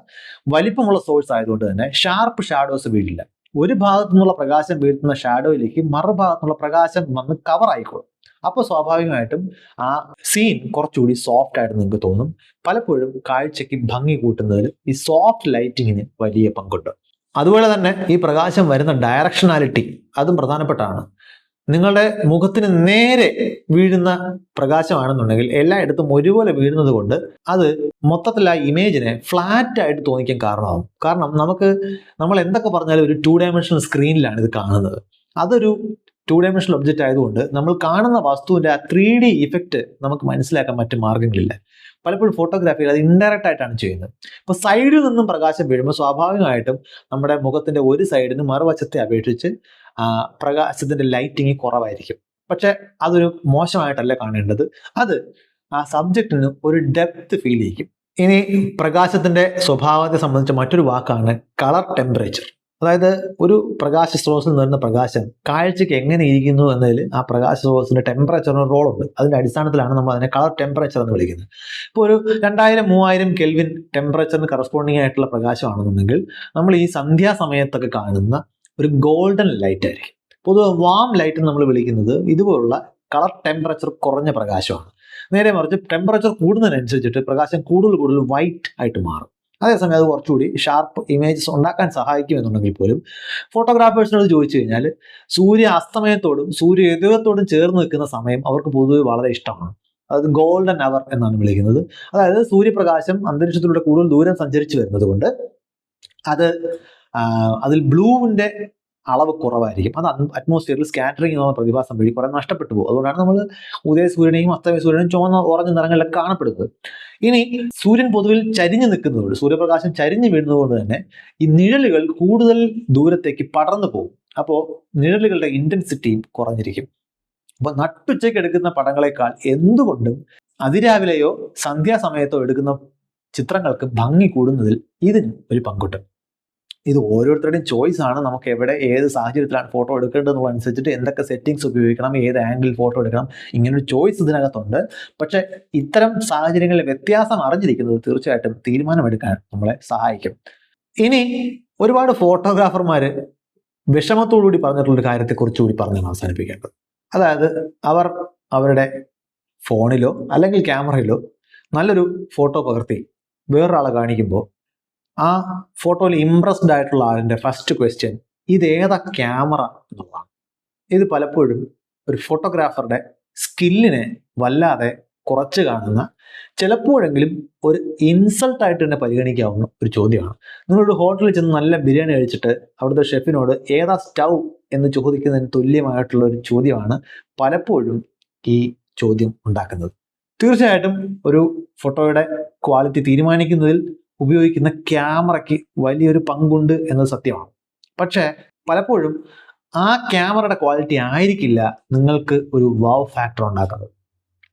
വലിപ്പമുള്ള സോഴ്സ് ആയതുകൊണ്ട് തന്നെ ഷാർപ്പ് ഷാഡോസ് വീഴില്ല. ഒരു ഭാഗത്തു നിന്നുള്ള പ്രകാശം വീഴ്ത്തുന്ന ഷാഡോയിലേക്ക് മറുഭാഗത്തുനിന്നുള്ള പ്രകാശം വന്ന് കവർ ആയിക്കോളും. അപ്പോൾ സ്വാഭാവികമായിട്ടും ആ സീൻ കുറച്ചുകൂടി സോഫ്റ്റ് ആയിട്ട് നിങ്ങൾക്ക് തോന്നും. പലപ്പോഴും കാഴ്ചയ്ക്ക് ഭംഗി കൂട്ടുന്നതിൽ ഈ സോഫ്റ്റ് ലൈറ്റിങ്ങിന് വലിയ പങ്കുണ്ട്. അതുപോലെ തന്നെ ഈ പ്രകാശം വരുന്ന ഡയറക്ഷനാലിറ്റി അതും പ്രധാനപ്പെട്ടാണ്. നിങ്ങളുടെ മുഖത്തിന് നേരെ വീഴുന്ന പ്രകാശമാണെന്നുണ്ടെങ്കിൽ എല്ലായിടത്തും ഒരുപോലെ വീഴുന്നത് കൊണ്ട് അത് മൊത്തത്തിൽ ആ ഇമേജിനെ ഫ്ലാറ്റ് ആയിട്ട് തോന്നിക്കാൻ കാരണമാകും. കാരണം നമ്മൾ എന്തൊക്കെ പറഞ്ഞാലും ഒരു 2 ഡയമെൻഷണൽ സ്ക്രീനിലാണ് ഇത് കാണുന്നത്. അതൊരു 2 ഡയമെൻഷണൽ ഒബ്ജക്റ്റ് ആയതുകൊണ്ട് നമ്മൾ കാണുന്ന വസ്തുവിന്റെ ആ 3D ഇഫക്റ്റ് നമുക്ക് മനസ്സിലാക്കാൻ മറ്റു മാർഗങ്ങളില്ല. പലപ്പോഴും ഫോട്ടോഗ്രാഫിയിൽ അത് ഇൻഡയറക്റ്റ് ആയിട്ടാണ് ചെയ്യുന്നത്. ഇപ്പോൾ സൈഡിൽ നിന്നും പ്രകാശം വീഴുമ്പോൾ സ്വാഭാവികമായിട്ടും നമ്മുടെ മുഖത്തിന്റെ ഒരു സൈഡിന് മറുവശത്തെ അപേക്ഷിച്ച് പ്രകാശത്തിന്റെ ലൈറ്റിങ് കുറവായിരിക്കും. പക്ഷെ അതൊരു മോശമായിട്ടല്ല കാണേണ്ടത്. അത് ആ സബ്ജക്റ്റിന് ഒരു ഡെപ്ത് ഫീൽ ചെയ്യിക്കും. ഇനി പ്രകാശത്തിന്റെ സ്വഭാവത്തെ സംബന്ധിച്ച മറ്റൊരു വാക്കാണ് കളർ ടെമ്പറേച്ചർ. അതായത് ഒരു പ്രകാശ സ്രോതസ്സിൽ നിന്ന് വരുന്ന പ്രകാശം കാഴ്ചയ്ക്ക് എങ്ങനെ ഇരിക്കുന്നു എന്നതിൽ ആ പ്രകാശ സ്രോതസ്സിന്റെ ടെമ്പറേച്ചറിന് റോളുണ്ട്. അതിന്റെ അടിസ്ഥാനത്തിലാണ് നമ്മൾ അതിനെ കളർ ടെമ്പറേച്ചർ എന്ന് വിളിക്കുന്നത്. ഇപ്പോൾ ഒരു 2000-3000 കെൽവിൻ ടെമ്പറേച്ചറിന് കറസ്പോണ്ടിങ് ആയിട്ടുള്ള പ്രകാശമാണെന്നുണ്ടെങ്കിൽ നമ്മൾ ഈ സന്ധ്യാസമയത്തൊക്കെ കാണുന്ന ഒരു ഗോൾഡൻ ലൈറ്റ് ആയിരിക്കും. പൊതുവെ വാം ലൈറ്റ് നമ്മൾ വിളിക്കുന്നത് ഇതുപോലുള്ള കളർ ടെമ്പറേച്ചർ കുറഞ്ഞ പ്രകാശമാണ്. നേരെ മറിച്ച് ടെമ്പറേച്ചർ കൂടുന്നതിനനുസരിച്ചിട്ട് പ്രകാശം കൂടുതൽ വൈറ്റ് ആയിട്ട് മാറും. അതേസമയം അത് കുറച്ചുകൂടി ഷാർപ്പ് ഇമേജസ് ഉണ്ടാക്കാൻ സഹായിക്കുമെന്നുണ്ടെങ്കിൽ പോലും ഫോട്ടോഗ്രാഫേഴ്സിനോട് ചോദിച്ചു കഴിഞ്ഞാൽ സൂര്യ അസ്തമയത്തോടും സൂര്യോദയത്തോടും ചേർന്ന് നിൽക്കുന്ന സമയം അവർക്ക് പൊതുവെ വളരെ ഇഷ്ടമാണ്. അത് ഗോൾഡൻ അവർ എന്നാണ് വിളിക്കുന്നത്. അതായത് സൂര്യപ്രകാശം അന്തരീക്ഷത്തിലൂടെ കൂടുതൽ ദൂരം സഞ്ചരിച്ചു വരുന്നത് കൊണ്ട് അതിൽ ബ്ലൂവിന്റെ അളവ് കുറവായിരിക്കും. അത് അറ്റ്മോസ്ഫിയറിൽ സ്കാറ്ററിംഗ് എന്ന പ്രതിഭാസം വഴി കുറെ നഷ്ടപ്പെട്ടു പോകും. അതുകൊണ്ടാണ് നമ്മൾ ഉദയസൂര്യനെയും അസ്തമയ ചുവന്ന ഓറഞ്ച് നിറങ്ങളിലൊക്കെ കാണപ്പെടുന്നത്. ഇനി സൂര്യൻ പൊതുവിൽ ചരിഞ്ഞു നിൽക്കുന്നതുകൊണ്ട്, സൂര്യപ്രകാശം ചരിഞ്ഞു വീഴുന്നതുകൊണ്ട് തന്നെ ഈ നിഴലുകൾ കൂടുതൽ ദൂരത്തേക്ക് പടർന്നു പോകും. അപ്പോൾ നിഴലുകളുടെ ഇന്റൻസിറ്റിയും കുറഞ്ഞിരിക്കും. അപ്പൊ നട്ടുച്ചയ്ക്ക് എടുക്കുന്ന പടങ്ങളെക്കാൾ എന്തുകൊണ്ടും അതിരാവിലെയോ സന്ധ്യാസമയത്തോ എടുക്കുന്ന ചിത്രങ്ങൾക്ക് ഭംഗി കൂടുന്നതിൽ ഇതിന് ഒരു പങ്കുണ്ട്. ഇത് ഓരോരുത്തരുടെയും ചോയ്സ് ആണ്. നമുക്ക് എവിടെ ഏത് സാഹചര്യത്തിലാണ് ഫോട്ടോ എടുക്കേണ്ടതെന്നുള്ള അനുസരിച്ചിട്ട് എന്തൊക്കെ സെറ്റിങ്സ് ഉപയോഗിക്കണം, ഏത് ആംഗിളിൽ ഫോട്ടോ എടുക്കണം, ഇങ്ങനൊരു ചോയ്സ് ഇതിനകത്തുണ്ട്. പക്ഷെ ഇത്തരം സാഹചര്യങ്ങളിൽ വ്യത്യാസം അറിഞ്ഞിരിക്കുന്നത് തീർച്ചയായിട്ടും തീരുമാനമെടുക്കാൻ നമ്മളെ സഹായിക്കും. ഇനി ഒരുപാട് ഫോട്ടോഗ്രാഫർമാർ വിഷമത്തോടുകൂടി പറഞ്ഞിട്ടുള്ളൊരു കാര്യത്തെക്കുറിച്ച് കൂടി പറഞ്ഞാണ് അവസാനിപ്പിക്കേണ്ടത്. അതായത് അവർ അവരുടെ ഫോണിലോ അല്ലെങ്കിൽ ക്യാമറയിലോ നല്ലൊരു ഫോട്ടോ പകർത്തി വേറൊരാളെ കാണിക്കുമ്പോൾ ആ ഫോട്ടോയിൽ ഇംപ്രസ്ഡ് ആയിട്ടുള്ള ആളിൻ്റെ ഫസ്റ്റ് ക്വസ്റ്റ്യൻ ഇതേതാ ക്യാമറ എന്നുള്ളതാണ്. ഇത് പലപ്പോഴും ഒരു ഫോട്ടോഗ്രാഫറുടെ സ്കില്ലിനെ വല്ലാതെ കുറച്ച് കാണുന്ന, ചിലപ്പോഴെങ്കിലും ഒരു ഇൻസൾട്ടായിട്ട് തന്നെ പരിഗണിക്കാവുന്ന ഒരു ചോദ്യമാണ്. നിങ്ങളൊരു ഹോട്ടലിൽ ചെന്ന് നല്ല ബിരിയാണി കഴിച്ചിട്ട് അവിടുത്തെ ഷെഫിനോട് ഏതാ സ്റ്റൗ എന്ന് ചോദിക്കുന്നതിന് തുല്യമായിട്ടുള്ള ഒരു ചോദ്യമാണ് പലപ്പോഴും ഈ ചോദ്യം ഉണ്ടാക്കുന്നത്. തീർച്ചയായിട്ടും ഒരു ഫോട്ടോയുടെ ക്വാളിറ്റി തീരുമാനിക്കുന്നതിൽ ഉപയോഗിക്കുന്ന ക്യാമറയ്ക്ക് വലിയൊരു പങ്കുണ്ട് എന്നത് സത്യമാണ്. പക്ഷേ പലപ്പോഴും ആ ക്യാമറയുടെ ക്വാളിറ്റി ആയിരിക്കില്ല നിങ്ങൾക്ക് ഒരു വാവ് ഫാക്ടർ ഉണ്ടാക്കുന്നത്.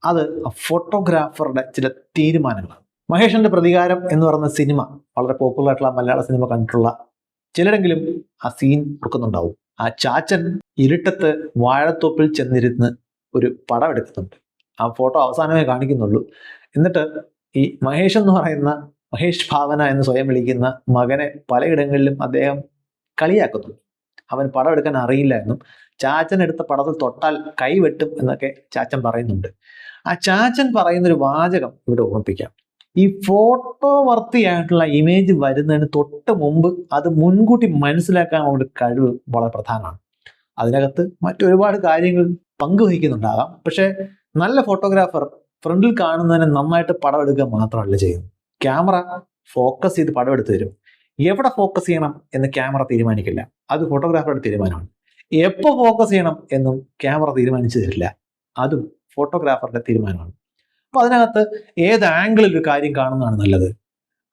അത് ഫോട്ടോഗ്രാഫറുടെ ചില തീരുമാനങ്ങളാണ്. മഹേഷിന്റെ പ്രതികാരം എന്ന് പറയുന്ന സിനിമ വളരെ പോപ്പുലർ ആയിട്ടുള്ള മലയാള സിനിമ കണ്ടിട്ടുള്ള ചിലരെങ്കിലും ആ സീൻ ഓർക്കുന്നുണ്ടാവും. ആ ചാച്ചൻ ഇരുട്ടത്ത് വാഴത്തോപ്പിൽ ചെന്നിരുന്ന് ഒരു പടം എടുക്കുന്നുണ്ട്. ആ ഫോട്ടോ അവസാനമേ കാണിക്കുന്നുള്ളൂ. എന്നിട്ട് ഈ മഹേഷ് എന്ന് പറയുന്ന, മഹേഷ് ഭാവന എന്ന് സ്വയം വിളിക്കുന്ന മകനെ പലയിടങ്ങളിലും അദ്ദേഹം കളിയാക്കുന്നു. അവൻ പടം എടുക്കാൻ അറിയില്ല എന്നും ചാച്ചൻ എടുത്ത പടത്തിൽ തൊട്ടാൽ കൈവെട്ടും എന്നൊക്കെ ചാച്ചൻ പറയുന്നുണ്ട്. ആ ചാച്ചൻ പറയുന്നൊരു വാചകം ഇവിടെ ഓർമ്മിപ്പിക്കാം. ഈ ഫോട്ടോ വർത്തിയായിട്ടുള്ള ഇമേജ് വരുന്നതിന് തൊട്ട് മുമ്പ് അത് മുൻകൂട്ടി മനസ്സിലാക്കാനുള്ള ഒരു കഴിവ് വളരെ പ്രധാനമാണ്. അതിനകത്ത് മറ്റൊരുപാട് കാര്യങ്ങൾ പങ്കുവഹിക്കുന്നുണ്ടാകാം. പക്ഷെ നല്ല ഫോട്ടോഗ്രാഫർ ഫ്രണ്ടിൽ കാണുന്നതിനെ നന്നായിട്ട് പടം എടുക്കുക മാത്രമല്ല ചെയ്യുന്നത്. ക്യാമറ ഫോക്കസ് ചെയ്ത് പടം എടുത്തു തരും. എവിടെ ഫോക്കസ് ചെയ്യണം എന്ന് ക്യാമറ തീരുമാനിക്കില്ല. അത് ഫോട്ടോഗ്രാഫറുടെ തീരുമാനമാണ്. എപ്പോൾ ഫോക്കസ് ചെയ്യണം എന്നും ക്യാമറ തീരുമാനിച്ചു തരില്ല. അതും ഫോട്ടോഗ്രാഫറുടെ തീരുമാനമാണ്. അപ്പോൾ അതിനകത്ത് ഏത് ആംഗിളിൽ ഒരു കാര്യം കാണുന്നതാണ് നല്ലത്.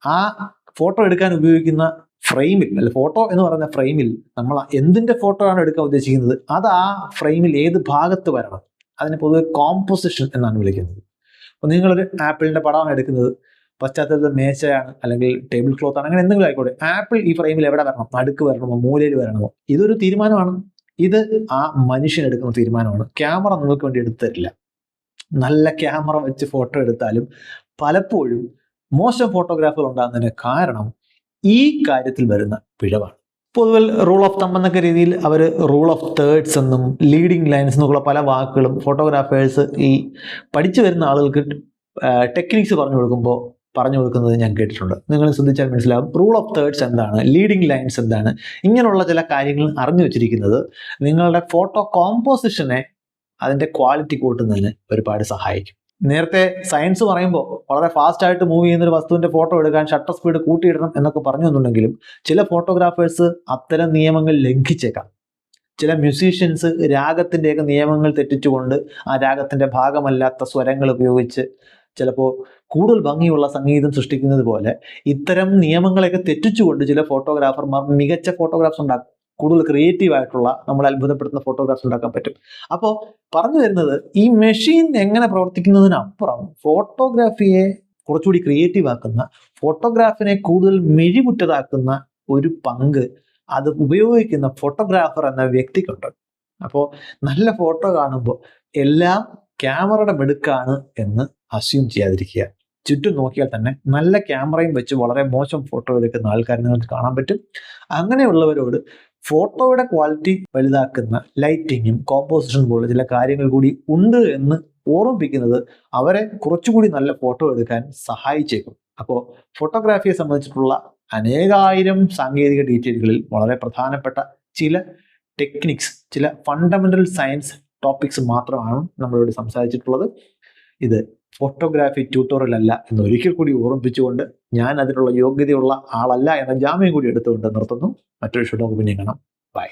ആ ഫോട്ടോ എടുക്കാൻ ഉപയോഗിക്കുന്ന ഫ്രെയിമിൽ, അല്ല ഫോട്ടോ എന്ന് പറയുന്ന ഫ്രെയിമിൽ നമ്മൾ എന്തിൻ്റെ ഫോട്ടോ ആണ് എടുക്കാൻ ഉദ്ദേശിക്കുന്നത്, അത് ആ ഫ്രെയിമിൽ ഏത് ഭാഗത്ത് വരണം. അതിനെ പൊതുവെ കോമ്പോസിഷൻ എന്നാണ് വിളിക്കുന്നത്. അപ്പോൾ നിങ്ങളൊരു ആപ്പിളിൻ്റെ പടമാണ് എടുക്കുന്നത്, പശ്ചാത്തലത്തിൽ മേശയാണ് അല്ലെങ്കിൽ ടേബിൾ ക്ലോത്ത് ആണ്, അങ്ങനെ എന്തെങ്കിലും ആയിക്കോട്ടെ. ആപ്പിൾ ഈ ഫ്രെയിമിൽ എവിടെ വരണം, നടുക്ക് വരണമോ മൂലയിൽ വരണമോ, ഇതൊരു തീരുമാനമാണ്. ഇത് ആ മനുഷ്യൻ എടുക്കുന്ന തീരുമാനമാണ്. ക്യാമറ നിങ്ങൾക്ക് വേണ്ടി എടുത്തു തരില്ല. നല്ല ക്യാമറ വെച്ച് ഫോട്ടോ എടുത്താലും പലപ്പോഴും മോശം ഫോട്ടോഗ്രാഫുകൾ ഉണ്ടാകുന്നതിന് കാരണം ഈ കാര്യത്തിൽ വരുന്ന പിഴവാണ്. പൊതുവെ റൂൾ ഓഫ് തമ്പ് എന്നൊക്കെ രീതിയിൽ അവർ റൂൾ ഓഫ് തേർഡ്സ് എന്നും ലീഡിങ് ലൈൻസ് എന്നൊക്കെയുള്ള പല വാക്കുകളും ഫോട്ടോഗ്രാഫേഴ്സ് ഈ പഠിച്ചു വരുന്ന ആളുകൾക്ക് ടെക്നിക്സ് പറഞ്ഞു കൊടുക്കുന്നത് ഞാൻ കേട്ടിട്ടുണ്ട്. നിങ്ങൾ ശ്രദ്ധിച്ചാൽ മനസ്സിലാവും റൂൾ ഓഫ് തേർഡ്സ് എന്താണ്, ലീഡിങ് ലൈൻസ് എന്താണ്. ഇങ്ങനെയുള്ള ചില കാര്യങ്ങൾ അറിഞ്ഞു വെച്ചിരിക്കുന്നത് നിങ്ങളുടെ ഫോട്ടോ കോമ്പോസിഷനെ അതിൻ്റെ ക്വാളിറ്റി കൂട്ടുന്നതിന് ഒരുപാട് സഹായിക്കും. നേരത്തെ സയൻസ് പറയുമ്പോൾ വളരെ ഫാസ്റ്റായിട്ട് മൂവ് ചെയ്യുന്നൊരു വസ്തുവിൻ്റെ ഫോട്ടോ എടുക്കാൻ ഷട്ടർ സ്പീഡ് കൂട്ടിയിടണം എന്നൊക്കെ പറഞ്ഞു എന്നുണ്ടെങ്കിലും ചില ഫോട്ടോഗ്രാഫേഴ്സ് അത്തരം നിയമങ്ങൾ ലംഘിച്ചേക്കാം. ചില മ്യൂസീഷ്യൻസ് രാഗത്തിൻ്റെയൊക്കെ നിയമങ്ങൾ തെറ്റിച്ചുകൊണ്ട് ആ രാഗത്തിൻ്റെ ഭാഗമല്ലാത്ത സ്വരങ്ങൾ ഉപയോഗിച്ച് ചിലപ്പോൾ കൂടുതൽ ഭംഗിയുള്ള സംഗീതം സൃഷ്ടിക്കുന്നത് പോലെ ഇത്തരം നിയമങ്ങളെയൊക്കെ തെറ്റിച്ചുകൊണ്ട് ചില ഫോട്ടോഗ്രാഫർമാർ മികച്ച ഫോട്ടോഗ്രാഫ്സ് ഉണ്ടാക്കും. കൂടുതൽ ക്രിയേറ്റീവ് ആയിട്ടുള്ള നമ്മളെ അത്ഭുതപ്പെടുത്തുന്ന ഫോട്ടോഗ്രാഫ്സ് ഉണ്ടാക്കാൻ പറ്റും. അപ്പോൾ പറഞ്ഞു വരുന്നത്, ഈ മെഷീൻ എങ്ങനെ പ്രവർത്തിക്കുന്നതിനപ്പുറം ഫോട്ടോഗ്രാഫിയെ കുറച്ചുകൂടി ക്രിയേറ്റീവ് ആക്കുന്ന, ഫോട്ടോഗ്രാഫിനെ കൂടുതൽ മിഴിവുറ്റതാക്കുന്ന ഒരു പങ്ക് അത് ഉപയോഗിക്കുന്ന ഫോട്ടോഗ്രാഫർ എന്ന വ്യക്തിക്കുണ്ട്. അപ്പോൾ നല്ല ഫോട്ടോ കാണുമ്പോൾ എല്ലാം ക്യാമറയുടെ മിടുക്കാണ് എന്ന് അസ്യൂം ചെയ്യാതിരിക്കുക. ചുറ്റും നോക്കിയാൽ തന്നെ നല്ല ക്യാമറയും വെച്ച് വളരെ മോശം ഫോട്ടോ എടുക്കുന്ന ആൾക്കാരെ നിങ്ങൾക്ക് കാണാൻ പറ്റും. അങ്ങനെയുള്ളവരോട് ഫോട്ടോയുടെ ക്വാളിറ്റി വലുതാക്കുന്ന ലൈറ്റിങ്ങും കോമ്പോസിഷനും പോലുള്ള ചില കാര്യങ്ങൾ കൂടി ഉണ്ട് എന്ന് ഓർമ്മിപ്പിക്കുന്നത് അവരെ കുറച്ചുകൂടി നല്ല ഫോട്ടോ എടുക്കാൻ സഹായിച്ചേക്കും. അപ്പോൾ ഫോട്ടോഗ്രാഫിയെ സംബന്ധിച്ചിട്ടുള്ള അനേകായിരം സാങ്കേതിക ഡീറ്റെയിലുകളിൽ വളരെ പ്രധാനപ്പെട്ട ചില ടെക്നിക്സ്, ചില ഫണ്ടമെന്റൽ സയൻസ് ടോപ്പിക്സ് മാത്രമാണ് നമ്മളിവിടെ സംസാരിച്ചിട്ടുള്ളത്. ഇത് ഫോട്ടോഗ്രാഫി ട്യൂട്ടോറിയൽ അല്ല എന്ന് ഒരിക്കൽ കൂടി ഓർമ്മിപ്പിച്ചുകൊണ്ട്, ഞാൻ അതിനുള്ള യോഗ്യതയുള്ള ആളല്ല എന്ന ജാമ്യം കൂടി എടുത്തുകൊണ്ട് നിർത്തുന്നു. മറ്റൊരു ഷോ നമുക്ക് പിന്നെ കാണാം. ബൈ.